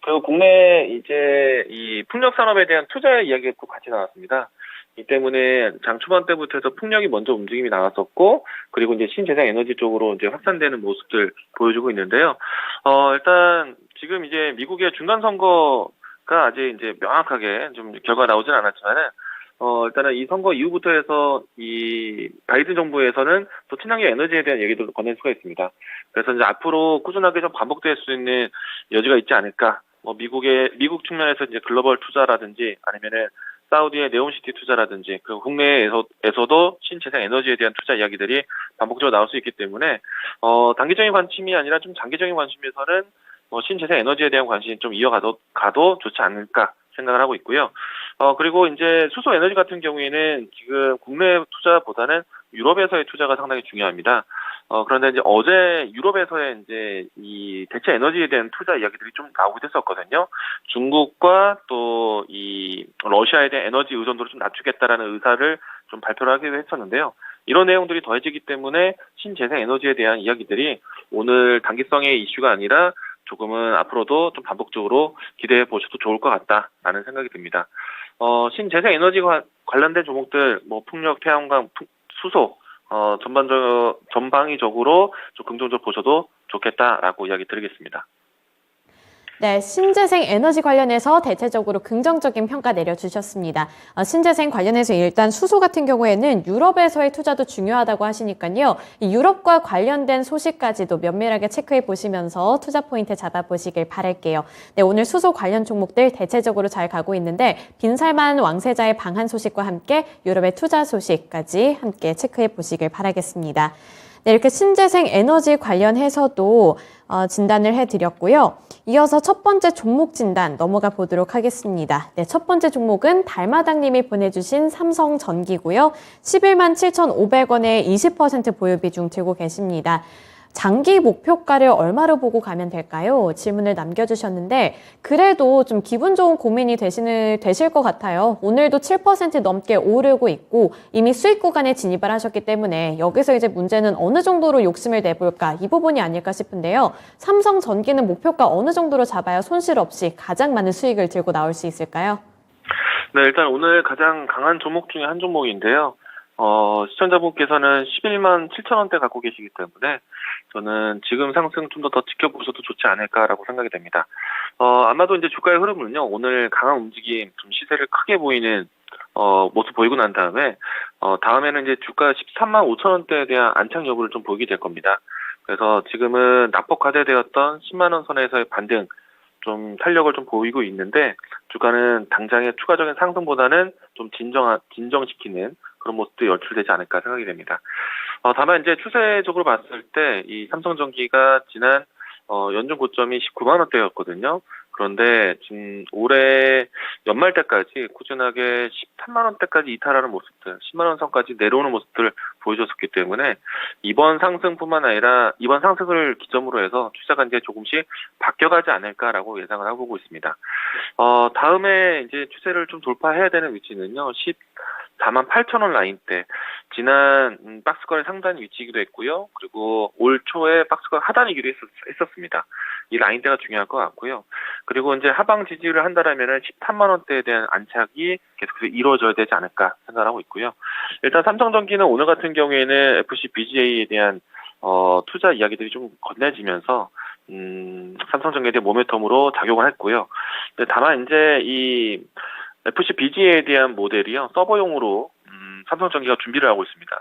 Speaker 4: 그리고 국내 이제 이 풍력 산업에 대한 투자의 이야기가 또 같이 나왔습니다. 이 때문에 장 초반 때부터 해서 풍력이 먼저 움직임이 나왔었고, 그리고 이제 신재생 에너지 쪽으로 이제 확산되는 모습들 보여주고 있는데요. 일단 지금 이제 미국의 중간 선거가 아직 이제 명확하게 좀 결과가 나오진 않았지만은 일단은 이 선거 이후부터 해서 이 바이든 정부에서는 또 친환경 에너지에 대한 얘기도 건넬 수가 있습니다. 그래서 이제 앞으로 꾸준하게 좀 반복될 수 있는 여지가 있지 않을까. 미국 측면에서 이제 글로벌 투자라든지 아니면은 사우디의 네옴시티 투자라든지 그리고 국내에서도 신재생 에너지에 대한 투자 이야기들이 반복적으로 나올 수 있기 때문에 단기적인 관심이 아니라 좀 장기적인 관심에서는 신재생 에너지에 대한 관심이 좀 가도 좋지 않을까 생각을 하고 있고요. 그리고 이제 수소 에너지 같은 경우에는 지금 국내 투자보다는 유럽에서의 투자가 상당히 중요합니다. 그런데 이제 어제 유럽에서의 이제 이 대체 에너지에 대한 투자 이야기들이 좀 나오기도 했었거든요. 중국과 또 이 러시아에 대한 에너지 의존도를 좀 낮추겠다라는 의사를 좀 발표를 하기도 했었는데요. 이런 내용들이 더해지기 때문에 신재생 에너지에 대한 이야기들이 오늘 단기성의 이슈가 아니라 조금은 앞으로도 좀 반복적으로 기대해 보셔도 좋을 것 같다라는 생각이 듭니다. 신재생 에너지 관련된 종목들, 풍력, 태양광, 수소, 전방위적으로 좀 긍정적으로 보셔도 좋겠다라고 이야기 드리겠습니다.
Speaker 2: 네, 신재생 에너지 관련해서 대체적으로 긍정적인 평가 내려주셨습니다. 신재생 관련해서 일단 수소 같은 경우에는 유럽에서의 투자도 중요하다고 하시니까요. 이 유럽과 관련된 소식까지도 면밀하게 체크해 보시면서 투자 포인트 잡아보시길 바랄게요. 네, 오늘 수소 관련 종목들 대체적으로 잘 가고 있는데 빈살만 왕세자의 방한 소식과 함께 유럽의 투자 소식까지 함께 체크해 보시길 바라겠습니다. 네, 이렇게 신재생 에너지 관련해서도 진단을 해드렸고요. 이어서 첫 번째 종목 진단 넘어가 보도록 하겠습니다. 네, 첫 번째 종목은 달마당님이 보내주신 삼성전기고요. 11만 7,500원에 20% 보유 비중 들고 계십니다. 장기 목표가를 얼마로 보고 가면 될까요? 질문을 남겨주셨는데 그래도 좀 기분 좋은 고민이 되실 것 같아요. 오늘도 7% 넘게 오르고 있고 이미 수익 구간에 진입을 하셨기 때문에 여기서 이제 문제는 어느 정도로 욕심을 내볼까 이 부분이 아닐까 싶은데요. 삼성전기는 목표가 어느 정도로 잡아야 손실 없이 가장 많은 수익을 들고 나올 수 있을까요?
Speaker 4: 네, 일단 오늘 가장 강한 종목 중에 한 종목인데요. 시청자분께서는 11만 7천원대 갖고 계시기 때문에 저는 지금 상승 좀 더 지켜보셔도 좋지 않을까라고 생각이 됩니다. 아마도 이제 주가의 흐름은요, 오늘 강한 움직임, 좀 시세를 크게 보이는, 모습 보이고 난 다음에, 다음에는 이제 주가 13만 5천원대에 대한 안착 여부를 좀 보이게 될 겁니다. 그래서 지금은 낙폭 과대되었던 10만원 선에서의 반등, 좀 탄력을 좀 보이고 있는데, 주가는 당장의 추가적인 상승보다는 좀 진정시키는 그런 모습도 연출되지 않을까 생각이 됩니다. 다만 이제 추세적으로 봤을 때 이 삼성전기가 지난 연중 고점이 19만 원대였거든요. 그런데 지금 올해 연말 때까지 꾸준하게 13만 원대까지 이탈하는 모습들, 10만 원 선까지 내려오는 모습들을 보여줬었기 때문에 이번 상승뿐만 아니라 이번 상승을 기점으로 해서 추세가 이제 조금씩 바뀌어가지 않을까라고 예상을 하고 있습니다. 다음에 이제 추세를 좀 돌파해야 되는 위치는요, 48,000원 라인대, 지난 박스권의 상단 위치이기도 했고요. 그리고 올 초에 박스권 하단이기도 했었습니다. 이 라인대가 중요할 것 같고요. 그리고 이제 하방 지지를 한다라면은 13만 원대에 대한 안착이 계속해서 이루어져야 되지 않을까 생각하고 있고요. 일단 삼성전기는 오늘 같은 경우에는 FC BGA에 대한 투자 이야기들이 좀 건네지면서 삼성전기에 대한 모멘텀으로 작용을 했고요. 다만 이제 이 FC BGA에 대한 모델이요, 서버용으로 삼성전기가 준비를 하고 있습니다.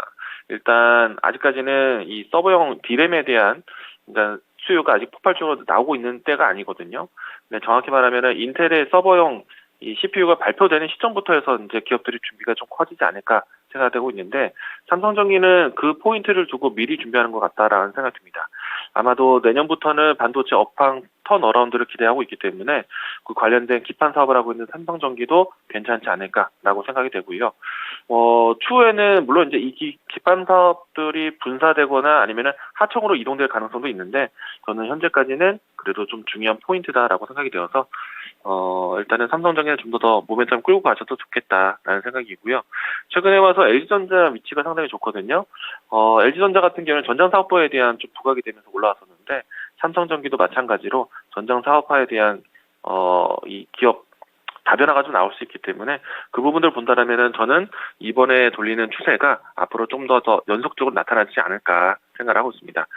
Speaker 4: 일단 아직까지는 이 서버용 D램에 대한 그러니까 수요가 아직 폭발적으로 나오고 있는 때가 아니거든요. 근데 정확히 말하면은 인텔의 서버용 이 CPU가 발표되는 시점부터 해서 이제 기업들이 준비가 좀 커지지 않을까 생각되고 있는데, 삼성전기는 그 포인트를 두고 미리 준비하는 것 같다라는 생각이 듭니다. 아마도 내년부터는 반도체 업황 턴어라운드를 기대하고 있기 때문에 그 관련된 기판 사업을 하고 있는 삼성전기도 괜찮지 않을까라고 생각이 되고요. 추후에는 물론 이제 이 기판 사업들이 분사되거나 아니면은 하청으로 이동될 가능성도 있는데, 저는 현재까지는 그래도 좀 중요한 포인트다라고 생각이 되어서 일단은 삼성전기는 좀 더 모멘텀 끌고 가셔도 좋겠다라는 생각이고요. 최근에 와서 LG전자 위치가 상당히 좋거든요. LG전자 같은 경우는 전장사업부에 대한 좀 부각이 되면서 올라왔었는데, 삼성전기도 마찬가지로 전장사업화에 대한 이 기업 다변화가 좀 나올 수 있기 때문에 그 부분들 본다라면은 저는 이번에 돌리는 추세가 앞으로 좀 더 연속적으로 나타나지 않을까 생각을 하고 있습니다.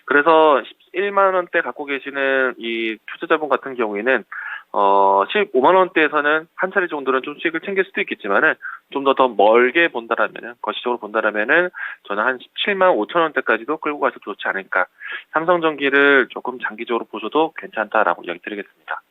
Speaker 4: 그래서 11만 원대 갖고 계시는 이 투자자분 같은 경우에는 15만 원대에서는 한 차례 정도는 좀 수익을 챙길 수도 있겠지만은 좀 더 멀게 본다라면은, 거시적으로 본다라면은 저는 한 17만 5천 원대까지도 끌고 가서 좋지 않을까. 삼성전기를 조금 장기적으로 보셔도 괜찮다라고 이야기 드리겠습니다.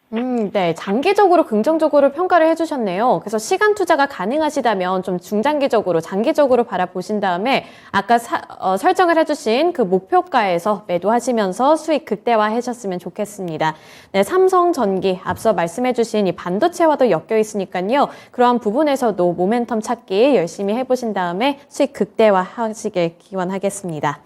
Speaker 2: 네. 장기적으로 긍정적으로 평가를 해주셨네요. 그래서 시간 투자가 가능하시다면 좀 중장기적으로, 장기적으로 바라보신 다음에 아까 설정을 해주신 그 목표가에서 매도하시면서 수익 극대화 하셨으면 좋겠습니다. 네, 삼성전기 앞서 말씀해주신 이 반도체와도 엮여 있으니까요. 그러한 부분에서도 모멘텀 찾기 열심히 해보신 다음에 수익 극대화 하시길 기원하겠습니다.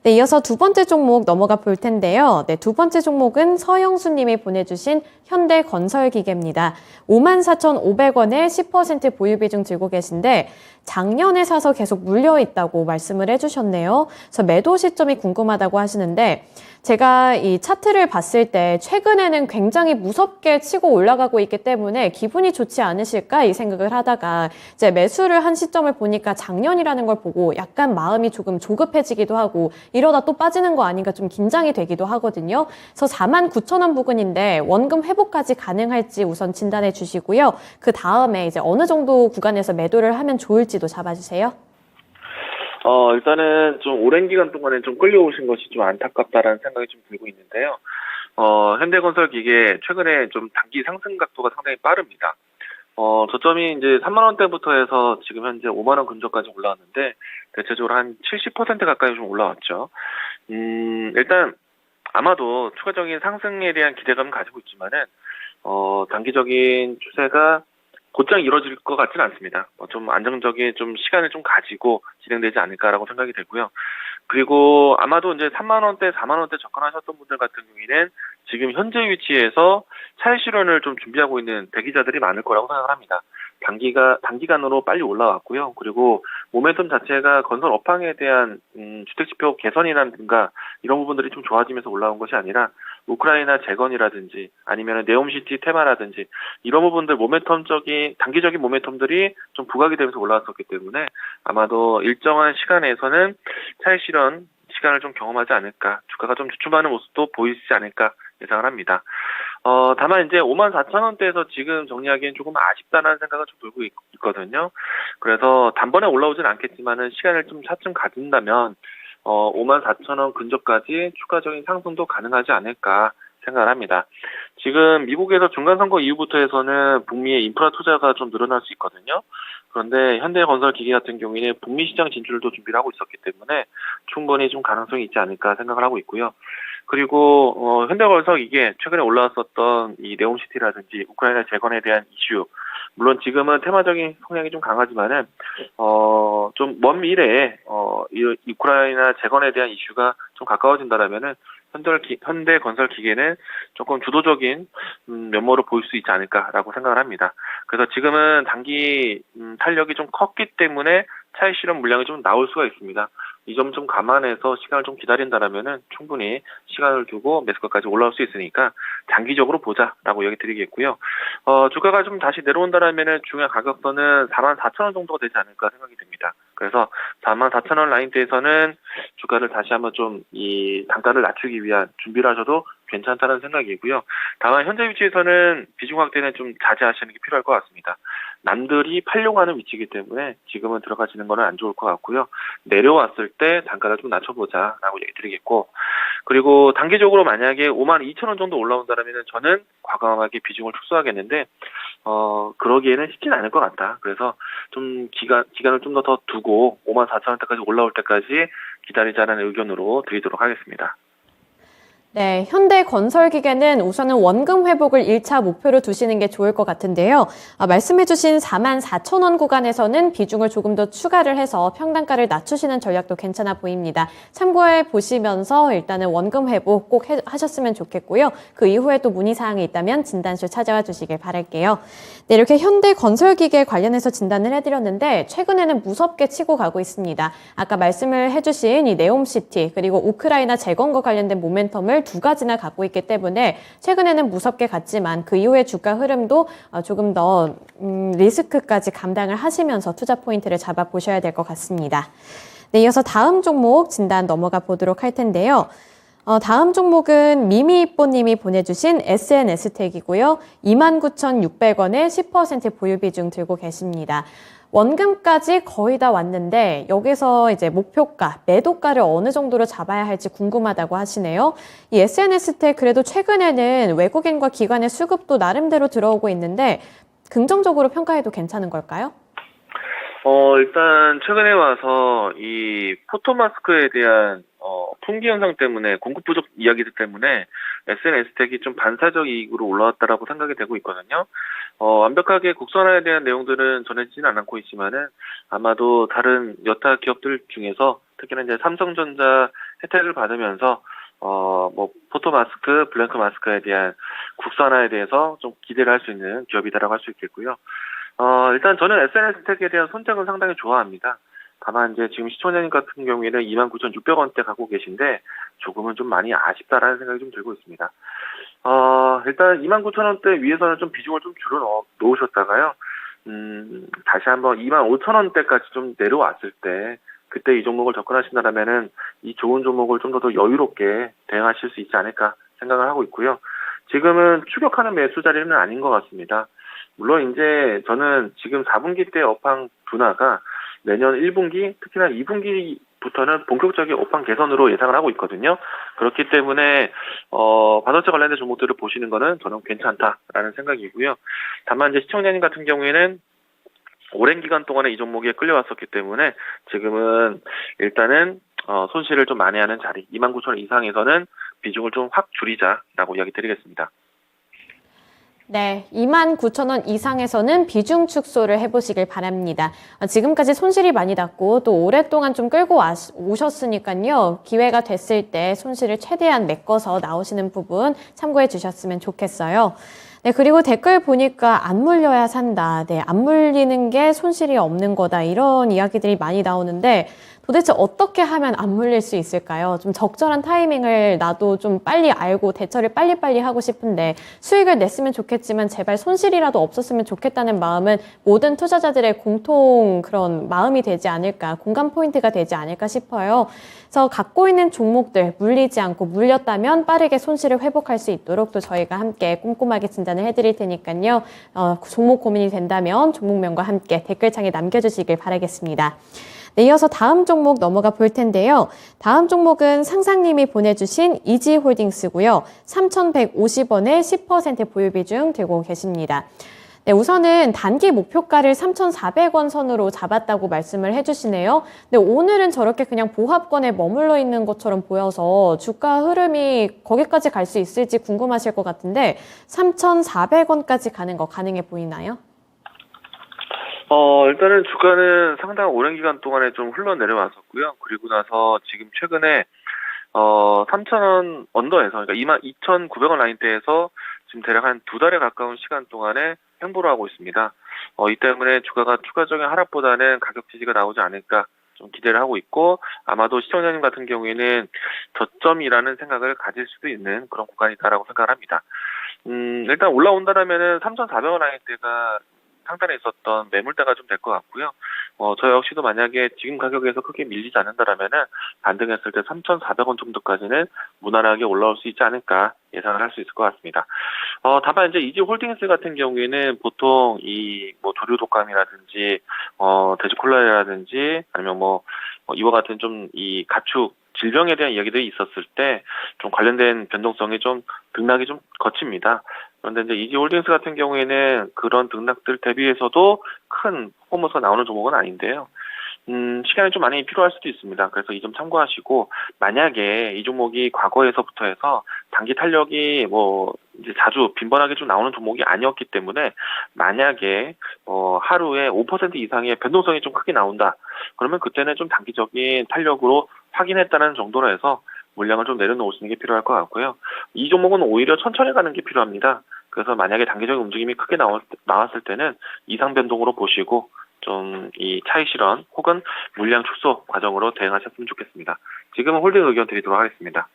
Speaker 2: 네, 이어서 두 번째 종목 넘어가 볼 텐데요. 네, 두 번째 종목은 서영수 님이 보내주신 현대건설기계입니다. 54,500원에 10% 보유 비중 들고 계신데 작년에 사서 계속 물려 있다고 말씀을 해주셨네요. 그래서 매도 시점이 궁금하다고 하시는데, 제가 이 차트를 봤을 때 최근에는 굉장히 무섭게 치고 올라가고 있기 때문에 기분이 좋지 않으실까 이 생각을 하다가 이제 매수를 한 시점을 보니까 작년이라는 걸 보고 약간 마음이 조금 조급해지기도 하고, 이러다 또 빠지는 거 아닌가 좀 긴장이 되기도 하거든요. 그래서 49,000원 부근인데 원금 회복까지 가능할지 우선 진단해 주시고요. 그 다음에 이제 어느 정도 구간에서 매도를 하면 좋을지도 잡아주세요.
Speaker 4: 일단은 좀 오랜 기간 동안에 좀 끌려오신 것이 좀 안타깝다라는 생각이 좀 들고 있는데요. 현대건설기계 최근에 좀 단기 상승 각도가 상당히 빠릅니다. 저점이 이제 3만 원대부터 해서 지금 현재 5만 원 근처까지 올라왔는데, 대체적으로 한 70% 가까이 좀 올라왔죠. 일단 아마도 추가적인 상승에 대한 기대감을 가지고 있지만은 단기적인 추세가 곧장 이루어질 것 같지는 않습니다. 좀 안정적인 좀 시간을 좀 가지고 진행되지 않을까라고 생각이 되고요. 그리고 아마도 이제 3만 원대, 4만 원대 접근하셨던 분들 같은 경우에는 지금 현재 위치에서 차익 실현을 좀 준비하고 있는 대기자들이 많을 거라고 생각을 합니다. 단기간으로 빨리 올라왔고요. 그리고 모멘텀 자체가 건설 업황에 대한 주택지표 개선이라든가 이런 부분들이 좀 좋아지면서 올라온 것이 아니라 우크라이나 재건이라든지 아니면 네옴시티 테마라든지 이런 부분들 단기적인 모멘텀들이 좀 부각이 되면서 올라왔었기 때문에 아마도 일정한 시간에서는 차익 실현 시간을 좀 경험하지 않을까, 주가가 좀 주춤하는 모습도 보이지 않을까 예상을 합니다. 다만 이제 54,000원대에서 지금 정리하기엔 조금 아쉽다는 생각은 좀 들고 있거든요. 그래서 단번에 올라오진 않겠지만은 시간을 좀 차츰 가진다면 54,000원 근처까지 추가적인 상승도 가능하지 않을까 생각을 합니다. 지금 미국에서 중간선거 이후부터 해서는 북미의 인프라 투자가 좀 늘어날 수 있거든요. 그런데 현대건설기계 같은 경우에는 북미 시장 진출도 준비를 하고 있었기 때문에 충분히 좀 가능성이 있지 않을까 생각을 하고 있고요. 그리고 현대건설기계 최근에 올라왔었던 이 네옴시티라든지 우크라이나 재건에 대한 이슈, 물론 지금은 테마적인 성향이 좀 강하지만은 좀 먼 미래에 이 우크라이나 재건에 대한 이슈가 좀 가까워진다라면은 현대건설기계는 조금 주도적인 면모를 보일 수 있지 않을까라고 생각을 합니다. 그래서 지금은 단기 탄력이 좀 컸기 때문에 차익 실현 물량이 좀 나올 수가 있습니다. 이 점 좀 감안해서 시간을 좀 기다린다라면은 충분히 시간을 두고 매수가까지 올라올 수 있으니까 장기적으로 보자라고 얘기 드리겠고요. 주가가 좀 다시 내려온다라면은 중요한 가격선은 44,000원 정도가 되지 않을까 생각이 듭니다. 그래서 44,000원 라인대에서는 주가를 다시 한번 좀 이 단가를 낮추기 위한 준비를 하셔도 괜찮다는 생각이고요. 다만 현재 위치에서는 비중 확대는 좀 자제하시는 게 필요할 것 같습니다. 남들이 팔려고 하는 위치이기 때문에 지금은 들어가시는 거는 안 좋을 것 같고요. 내려왔을 때 단가를 좀 낮춰보자라고 얘기 드리겠고, 그리고 단기적으로 만약에 52,000원 정도 올라온다면 저는 과감하게 비중을 축소하겠는데 그러기에는 쉽진 않을 것 같다. 그래서 좀 기간을 좀 더 두고 54,000원대까지 올라올 때까지 기다리자라는 의견으로 드리도록 하겠습니다.
Speaker 2: 네, 현대건설기계는 우선은 원금 회복을 1차 목표로 두시는 게 좋을 것 같은데요. 말씀해주신 44,000원 구간에서는 비중을 조금 더 추가를 해서 평단가를 낮추시는 전략도 괜찮아 보입니다. 참고해 보시면서 일단은 원금 회복 꼭 하셨으면 좋겠고요. 그 이후에 또 문의사항이 있다면 진단쇼 찾아와 주시길 바랄게요. 네, 이렇게 현대건설기계 관련해서 진단을 해드렸는데 최근에는 무섭게 치고 가고 있습니다. 아까 말씀을 해주신 이 네옴시티 그리고 우크라이나 재건과 관련된 모멘텀을 두 가지나 갖고 있기 때문에 최근에는 무섭게 갔지만 그 이후의 주가 흐름도 조금 더 리스크까지 감당을 하시면서 투자 포인트를 잡아보셔야 될 것 같습니다. 네, 이어서 다음 종목 진단 넘어가 보도록 할 텐데요. 다음 종목은 미미뽀님이 보내주신 SNS텍이고요. 29,600원에 10% 보유 비중 들고 계십니다. 원금까지 거의 다 왔는데 여기서 이제 목표가, 매도가를 어느 정도로 잡아야 할지 궁금하다고 하시네요. 이 SNS텍 그래도 최근에는 외국인과 기관의 수급도 나름대로 들어오고 있는데 긍정적으로 평가해도 괜찮은 걸까요?
Speaker 4: 일단 최근에 와서 이 포토마스크에 대한 품귀 현상 때문에 공급 부족 이야기들 때문에 SNS텍이 좀 반사적 이익으로 올라왔다라고 생각이 되고 있거든요. 완벽하게 국산화에 대한 내용들은 전해지지는 않고 있지만은 아마도 다른 여타 기업들 중에서 특히나 이제 삼성전자 혜택을 받으면서 포토마스크, 블랭크 마스크에 대한 국산화에 대해서 좀 기대를 할 수 있는 기업이다라고 할 수 있겠고요. 일단 저는 SNS텍에 대한 선택은 상당히 좋아합니다. 다만 이제 지금 시청자님 같은 경우에는 29,600원대 갖고 계신데 조금은 좀 많이 아쉽다라는 생각이 좀 들고 있습니다. 일단 29,000원대 위에서는 좀 비중을 좀 줄여 놓으셨다가요. 다시 한번 25,000원대까지 좀 내려왔을 때 그때 이 종목을 접근하신다면은 이 좋은 종목을 좀 더 여유롭게 대응하실 수 있지 않을까 생각을 하고 있고요. 지금은 추격하는 매수 자리는 아닌 것 같습니다. 물론 이제 저는 지금 4분기 때 업황 둔화가 내년 1분기, 특히나 2분기부터는 본격적인 업황 개선으로 예상을 하고 있거든요. 그렇기 때문에 반도체 관련된 종목들을 보시는 거는 저는 괜찮다라는 생각이고요. 다만 이제 시청자님 같은 경우에는 오랜 기간 동안에 이 종목에 끌려왔었기 때문에 지금은 일단은 손실을 좀 만회하는 자리 29,000원 이상에서는 비중을 좀 확 줄이자라고 이야기 드리겠습니다.
Speaker 2: 네, 29,000원 이상에서는 비중 축소를 해보시길 바랍니다. 지금까지 손실이 많이 났고 또 오랫동안 좀 끌고 오셨으니까요. 기회가 됐을 때 손실을 최대한 메꿔서 나오시는 부분 참고해 주셨으면 좋겠어요. 네, 그리고 댓글 보니까 안 물려야 산다. 네, 안 물리는 게 손실이 없는 거다. 이런 이야기들이 많이 나오는데 도대체 어떻게 하면 안 물릴 수 있을까요? 좀 적절한 타이밍을 나도 좀 빨리 알고 대처를 빨리빨리 하고 싶은데 수익을 냈으면 좋겠지만 제발 손실이라도 없었으면 좋겠다는 마음은 모든 투자자들의 공통 그런 마음이 되지 않을까, 공감 포인트가 되지 않을까 싶어요. 그래서 갖고 있는 종목들 물리지 않고 물렸다면 빠르게 손실을 회복할 수 있도록 또 저희가 함께 꼼꼼하게 진단을 해드릴 테니까요. 종목 고민이 된다면 종목명과 함께 댓글창에 남겨주시길 바라겠습니다. 네, 이어서 다음 종목 넘어가 볼 텐데요. 다음 종목은 상상님이 보내주신 이지홀딩스고요. 3,150원에 10% 보유 비중 들고 계십니다. 네, 우선은 단기 목표가를 3,400원 선으로 잡았다고 말씀을 해주시네요. 근데 오늘은 저렇게 그냥 보합권에 머물러 있는 것처럼 보여서 주가 흐름이 거기까지 갈 수 있을지 궁금하실 것 같은데 3,400원까지 가는 거 가능해 보이나요?
Speaker 4: 일단은 주가는 상당히 오랜 기간 동안에 좀 흘러내려왔었고요. 그리고 나서 지금 최근에 3,000원 언더에서, 그러니까 22,900원 라인대에서 지금 대략 한 두 달에 가까운 시간 동안에 횡보를 하고 있습니다. 이 때문에 주가가 추가적인 하락보다는 가격 지지가 나오지 않을까 좀 기대를 하고 있고, 아마도 시청자님 같은 경우에는 저점이라는 생각을 가질 수도 있는 그런 구간이다라고 생각을 합니다. 일단 올라온다라면은 3,400원 라인대가 상단에 있었던 매물대가 좀 될 것 같고요. 저 역시도 만약에 지금 가격에서 크게 밀리지 않는다라면은 반등했을 때 3,400원 정도까지는 무난하게 올라올 수 있지 않을까 예상을 할 수 있을 것 같습니다. 다만 이제 이지홀딩스 같은 경우에는 보통 이 뭐 조류 독감이라든지 돼지콜레라라든지 아니면 이와 같은 좀 이 가축 질병에 대한 이야기들이 있었을 때 좀 관련된 변동성이 좀 등락이 좀 거칩니다. 그런데 이제 이지홀딩스 같은 경우에는 그런 등락들 대비해서도 큰 퍼포먼스가 나오는 종목은 아닌데요. 시간이 좀 많이 필요할 수도 있습니다. 그래서 이 점 참고하시고, 만약에 이 종목이 과거에서부터 해서 단기 탄력이 이제 자주 빈번하게 좀 나오는 종목이 아니었기 때문에, 만약에 하루에 5% 이상의 변동성이 좀 크게 나온다. 그러면 그때는 좀 단기적인 탄력으로 확인했다는 정도로 해서 물량을 좀 내려놓으시는 게 필요할 것 같고요. 이 종목은 오히려 천천히 가는 게 필요합니다. 그래서 만약에 단기적인 움직임이 크게 나왔을 때는 이상 변동으로 보시고 좀 이 차익 실현 혹은 물량 축소 과정으로 대응하셨으면 좋겠습니다. 지금은 홀딩 의견 드리도록 하겠습니다.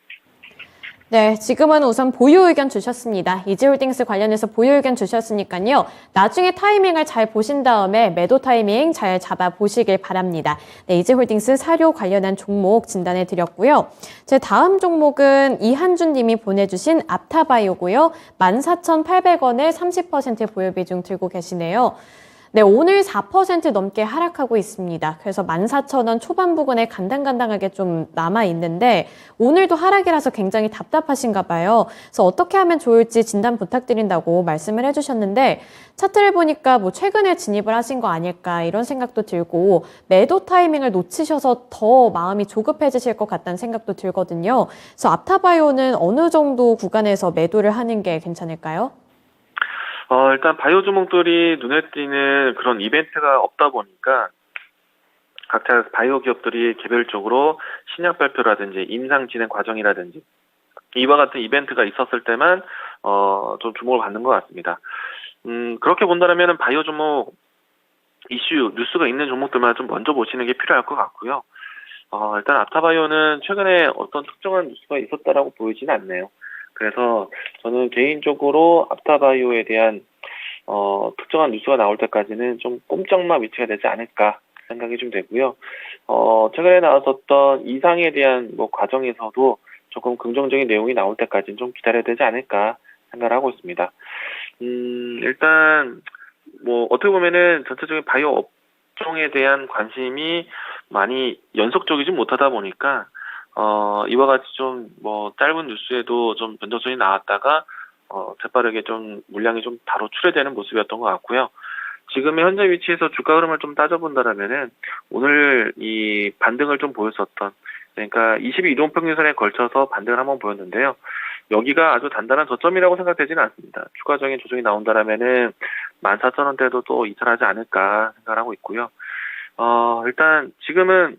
Speaker 2: 네, 지금은 우선 보유 의견 주셨습니다. 이지홀딩스 관련해서 보유 의견 주셨으니까요. 나중에 타이밍을 잘 보신 다음에 매도 타이밍 잘 잡아보시길 바랍니다. 네, 이지홀딩스 사료 관련한 종목 진단해 드렸고요. 제 다음 종목은 이한준 님이 보내주신 앞타바이오고요. 14,800원에 30% 보유 비중 들고 계시네요. 네, 오늘 4% 넘게 하락하고 있습니다. 그래서 14,000원 초반 부근에 간당간당하게 좀 남아있는데 오늘도 하락이라서 굉장히 답답하신가 봐요. 그래서 어떻게 하면 좋을지 진단 부탁드린다고 말씀을 해주셨는데 차트를 보니까 최근에 진입을 하신 거 아닐까 이런 생각도 들고 매도 타이밍을 놓치셔서 더 마음이 조급해지실 것 같다는 생각도 들거든요. 그래서 앞타바이오는 어느 정도 구간에서 매도를 하는 게 괜찮을까요?
Speaker 4: 일단 바이오 종목들이 눈에 띄는 그런 이벤트가 없다 보니까 각자 바이오 기업들이 개별적으로 신약 발표라든지 임상 진행 과정이라든지 이와 같은 이벤트가 있었을 때만 좀 주목을 받는 것 같습니다. 그렇게 본다면 바이오 종목 이슈 뉴스가 있는 종목들만 좀 먼저 보시는 게 필요할 것 같고요. 일단 앞타바이오는 최근에 어떤 특정한 뉴스가 있었다라고 보이지는 않네요. 그래서 저는 개인적으로 앞타바이오에 대한 특정한 뉴스가 나올 때까지는 좀 꼼짝마 위치가 되지 않을까 생각이 좀 되고요. 최근에 나왔었던 이상에 대한 과정에서도 조금 긍정적인 내용이 나올 때까지는 좀 기다려야 되지 않을까 생각을 하고 있습니다. 일단 어떻게 보면은 전체적인 바이오 업종에 대한 관심이 많이 연속적이지 못하다 보니까 이와 같이 좀 짧은 뉴스에도 좀 변동성이 나왔다가 재빠르게 좀 물량이 좀 바로 출회되는 모습이었던 것 같고요. 지금의 현재 위치에서 주가 흐름을 좀 따져본다라면은 오늘 이 반등을 좀 보였었던, 그러니까 22동 평균선에 걸쳐서 반등을 한번 보였는데요. 여기가 아주 단단한 저점이라고 생각되지는 않습니다. 추가적인 조정이 나온다라면은 14,000원대도 또 이탈하지 않을까 생각하고 있고요. 일단 지금은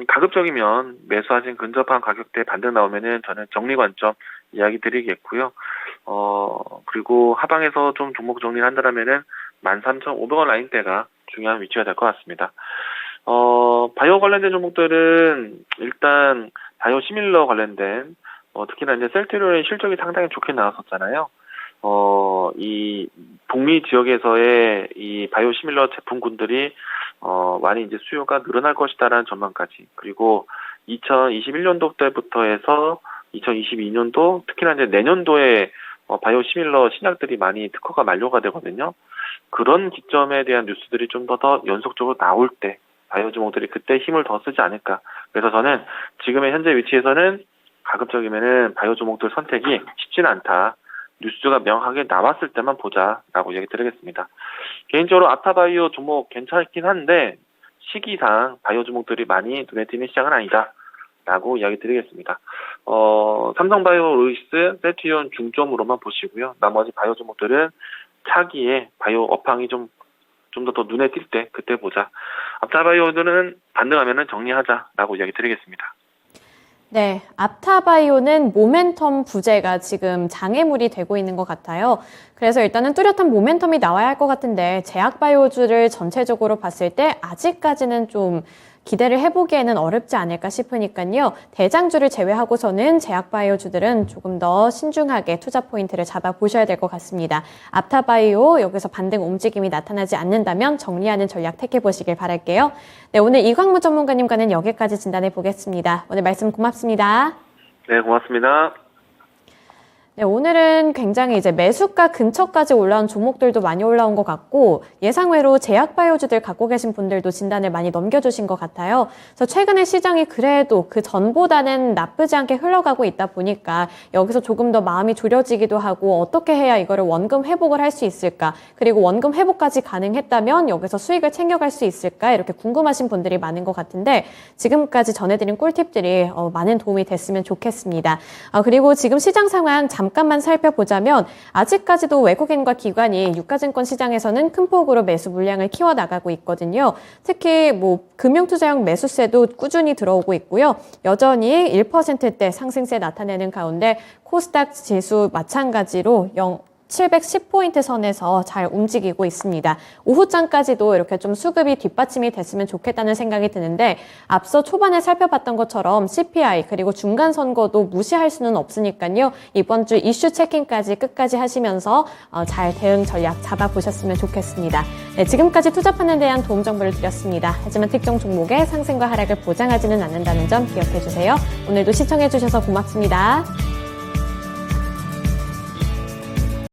Speaker 4: 가급적이면 매수하신 근접한 가격대 반등 나오면은 저는 정리 관점 이야기 드리겠고요. 그리고 하방에서 좀 종목 정리를 한다면은 13,500원 라인대가 중요한 위치가 될 것 같습니다. 바이오 관련된 종목들은 일단 바이오 시밀러 관련된 특히나 이제 셀트리온의 실적이 상당히 좋게 나왔었잖아요. 이 북미 지역에서의 이 바이오 시밀러 제품군들이 많이 이제 수요가 늘어날 것이다라는 전망까지, 그리고 2021년도 때부터 해서 2022년도 특히나 이제 내년도에 바이오 시밀러 신약들이 많이 특허가 만료가 되거든요. 그런 기점에 대한 뉴스들이 좀 더 연속적으로 나올 때 바이오 종목들이 그때 힘을 더 쓰지 않을까. 그래서 저는 지금의 현재 위치에서는 가급적이면은 바이오 종목들 선택이 쉽지는 않다. 뉴스가 명확하게 나왔을 때만 보자라고 얘기 드리겠습니다. 개인적으로 앞타바이오 종목 괜찮긴 한데 시기상 바이오 종목들이 많이 눈에 띄는 시장은 아니다라고 이야기 드리겠습니다. 삼성바이오, 루이스, 셀트리온 중점으로만 보시고요. 나머지 바이오 종목들은 차기에 바이오 업황이 좀 좀 더 눈에 띌 때 그때 보자. 앞타바이오는 반등하면은 정리하자라고 이야기 드리겠습니다.
Speaker 2: 네, 앞타바이오는 모멘텀 부재가 지금 장애물이 되고 있는 것 같아요. 그래서 일단은 뚜렷한 모멘텀이 나와야 할 것 같은데 제약바이오주를 전체적으로 봤을 때 아직까지는 좀 기대를 해보기에는 어렵지 않을까 싶으니까요. 대장주를 제외하고서는 제약바이오주들은 조금 더 신중하게 투자 포인트를 잡아보셔야 될 것 같습니다. 앞타바이오 여기서 반등 움직임이 나타나지 않는다면 정리하는 전략 택해보시길 바랄게요. 네, 오늘 이광무 전문가님과는 여기까지 진단해 보겠습니다. 오늘 말씀 고맙습니다.
Speaker 4: 네, 고맙습니다.
Speaker 2: 네, 오늘은 굉장히 이제 매수가 근처까지 올라온 종목들도 많이 올라온 것 같고 예상외로 제약바이오주들 갖고 계신 분들도 진단을 많이 넘겨주신 것 같아요. 그래서 최근에 시장이 그래도 그 전보다는 나쁘지 않게 흘러가고 있다 보니까 여기서 조금 더 마음이 졸여지기도 하고 어떻게 해야 이거를 원금 회복을 할 수 있을까? 그리고 원금 회복까지 가능했다면 여기서 수익을 챙겨갈 수 있을까? 이렇게 궁금하신 분들이 많은 것 같은데 지금까지 전해드린 꿀팁들이 많은 도움이 됐으면 좋겠습니다. 그리고 지금 시장 상황 잠깐만 살펴보자면 아직까지도 외국인과 기관이 유가증권 시장에서는 큰 폭으로 매수 물량을 키워나가고 있거든요. 특히 금융투자형 매수세도 꾸준히 들어오고 있고요. 여전히 1%대 상승세 나타내는 가운데 코스닥 지수 마찬가지로 710포인트 선에서 잘 움직이고 있습니다. 오후장까지도 이렇게 좀 수급이 뒷받침이 됐으면 좋겠다는 생각이 드는데 앞서 초반에 살펴봤던 것처럼 CPI 그리고 중간 선거도 무시할 수는 없으니까요. 이번 주 이슈 체킹까지 끝까지 하시면서 잘 대응 전략 잡아보셨으면 좋겠습니다. 네, 지금까지 투자판에 대한 도움 정보를 드렸습니다. 하지만 특정 종목의 상승과 하락을 보장하지는 않는다는 점 기억해 주세요. 오늘도 시청해 주셔서 고맙습니다.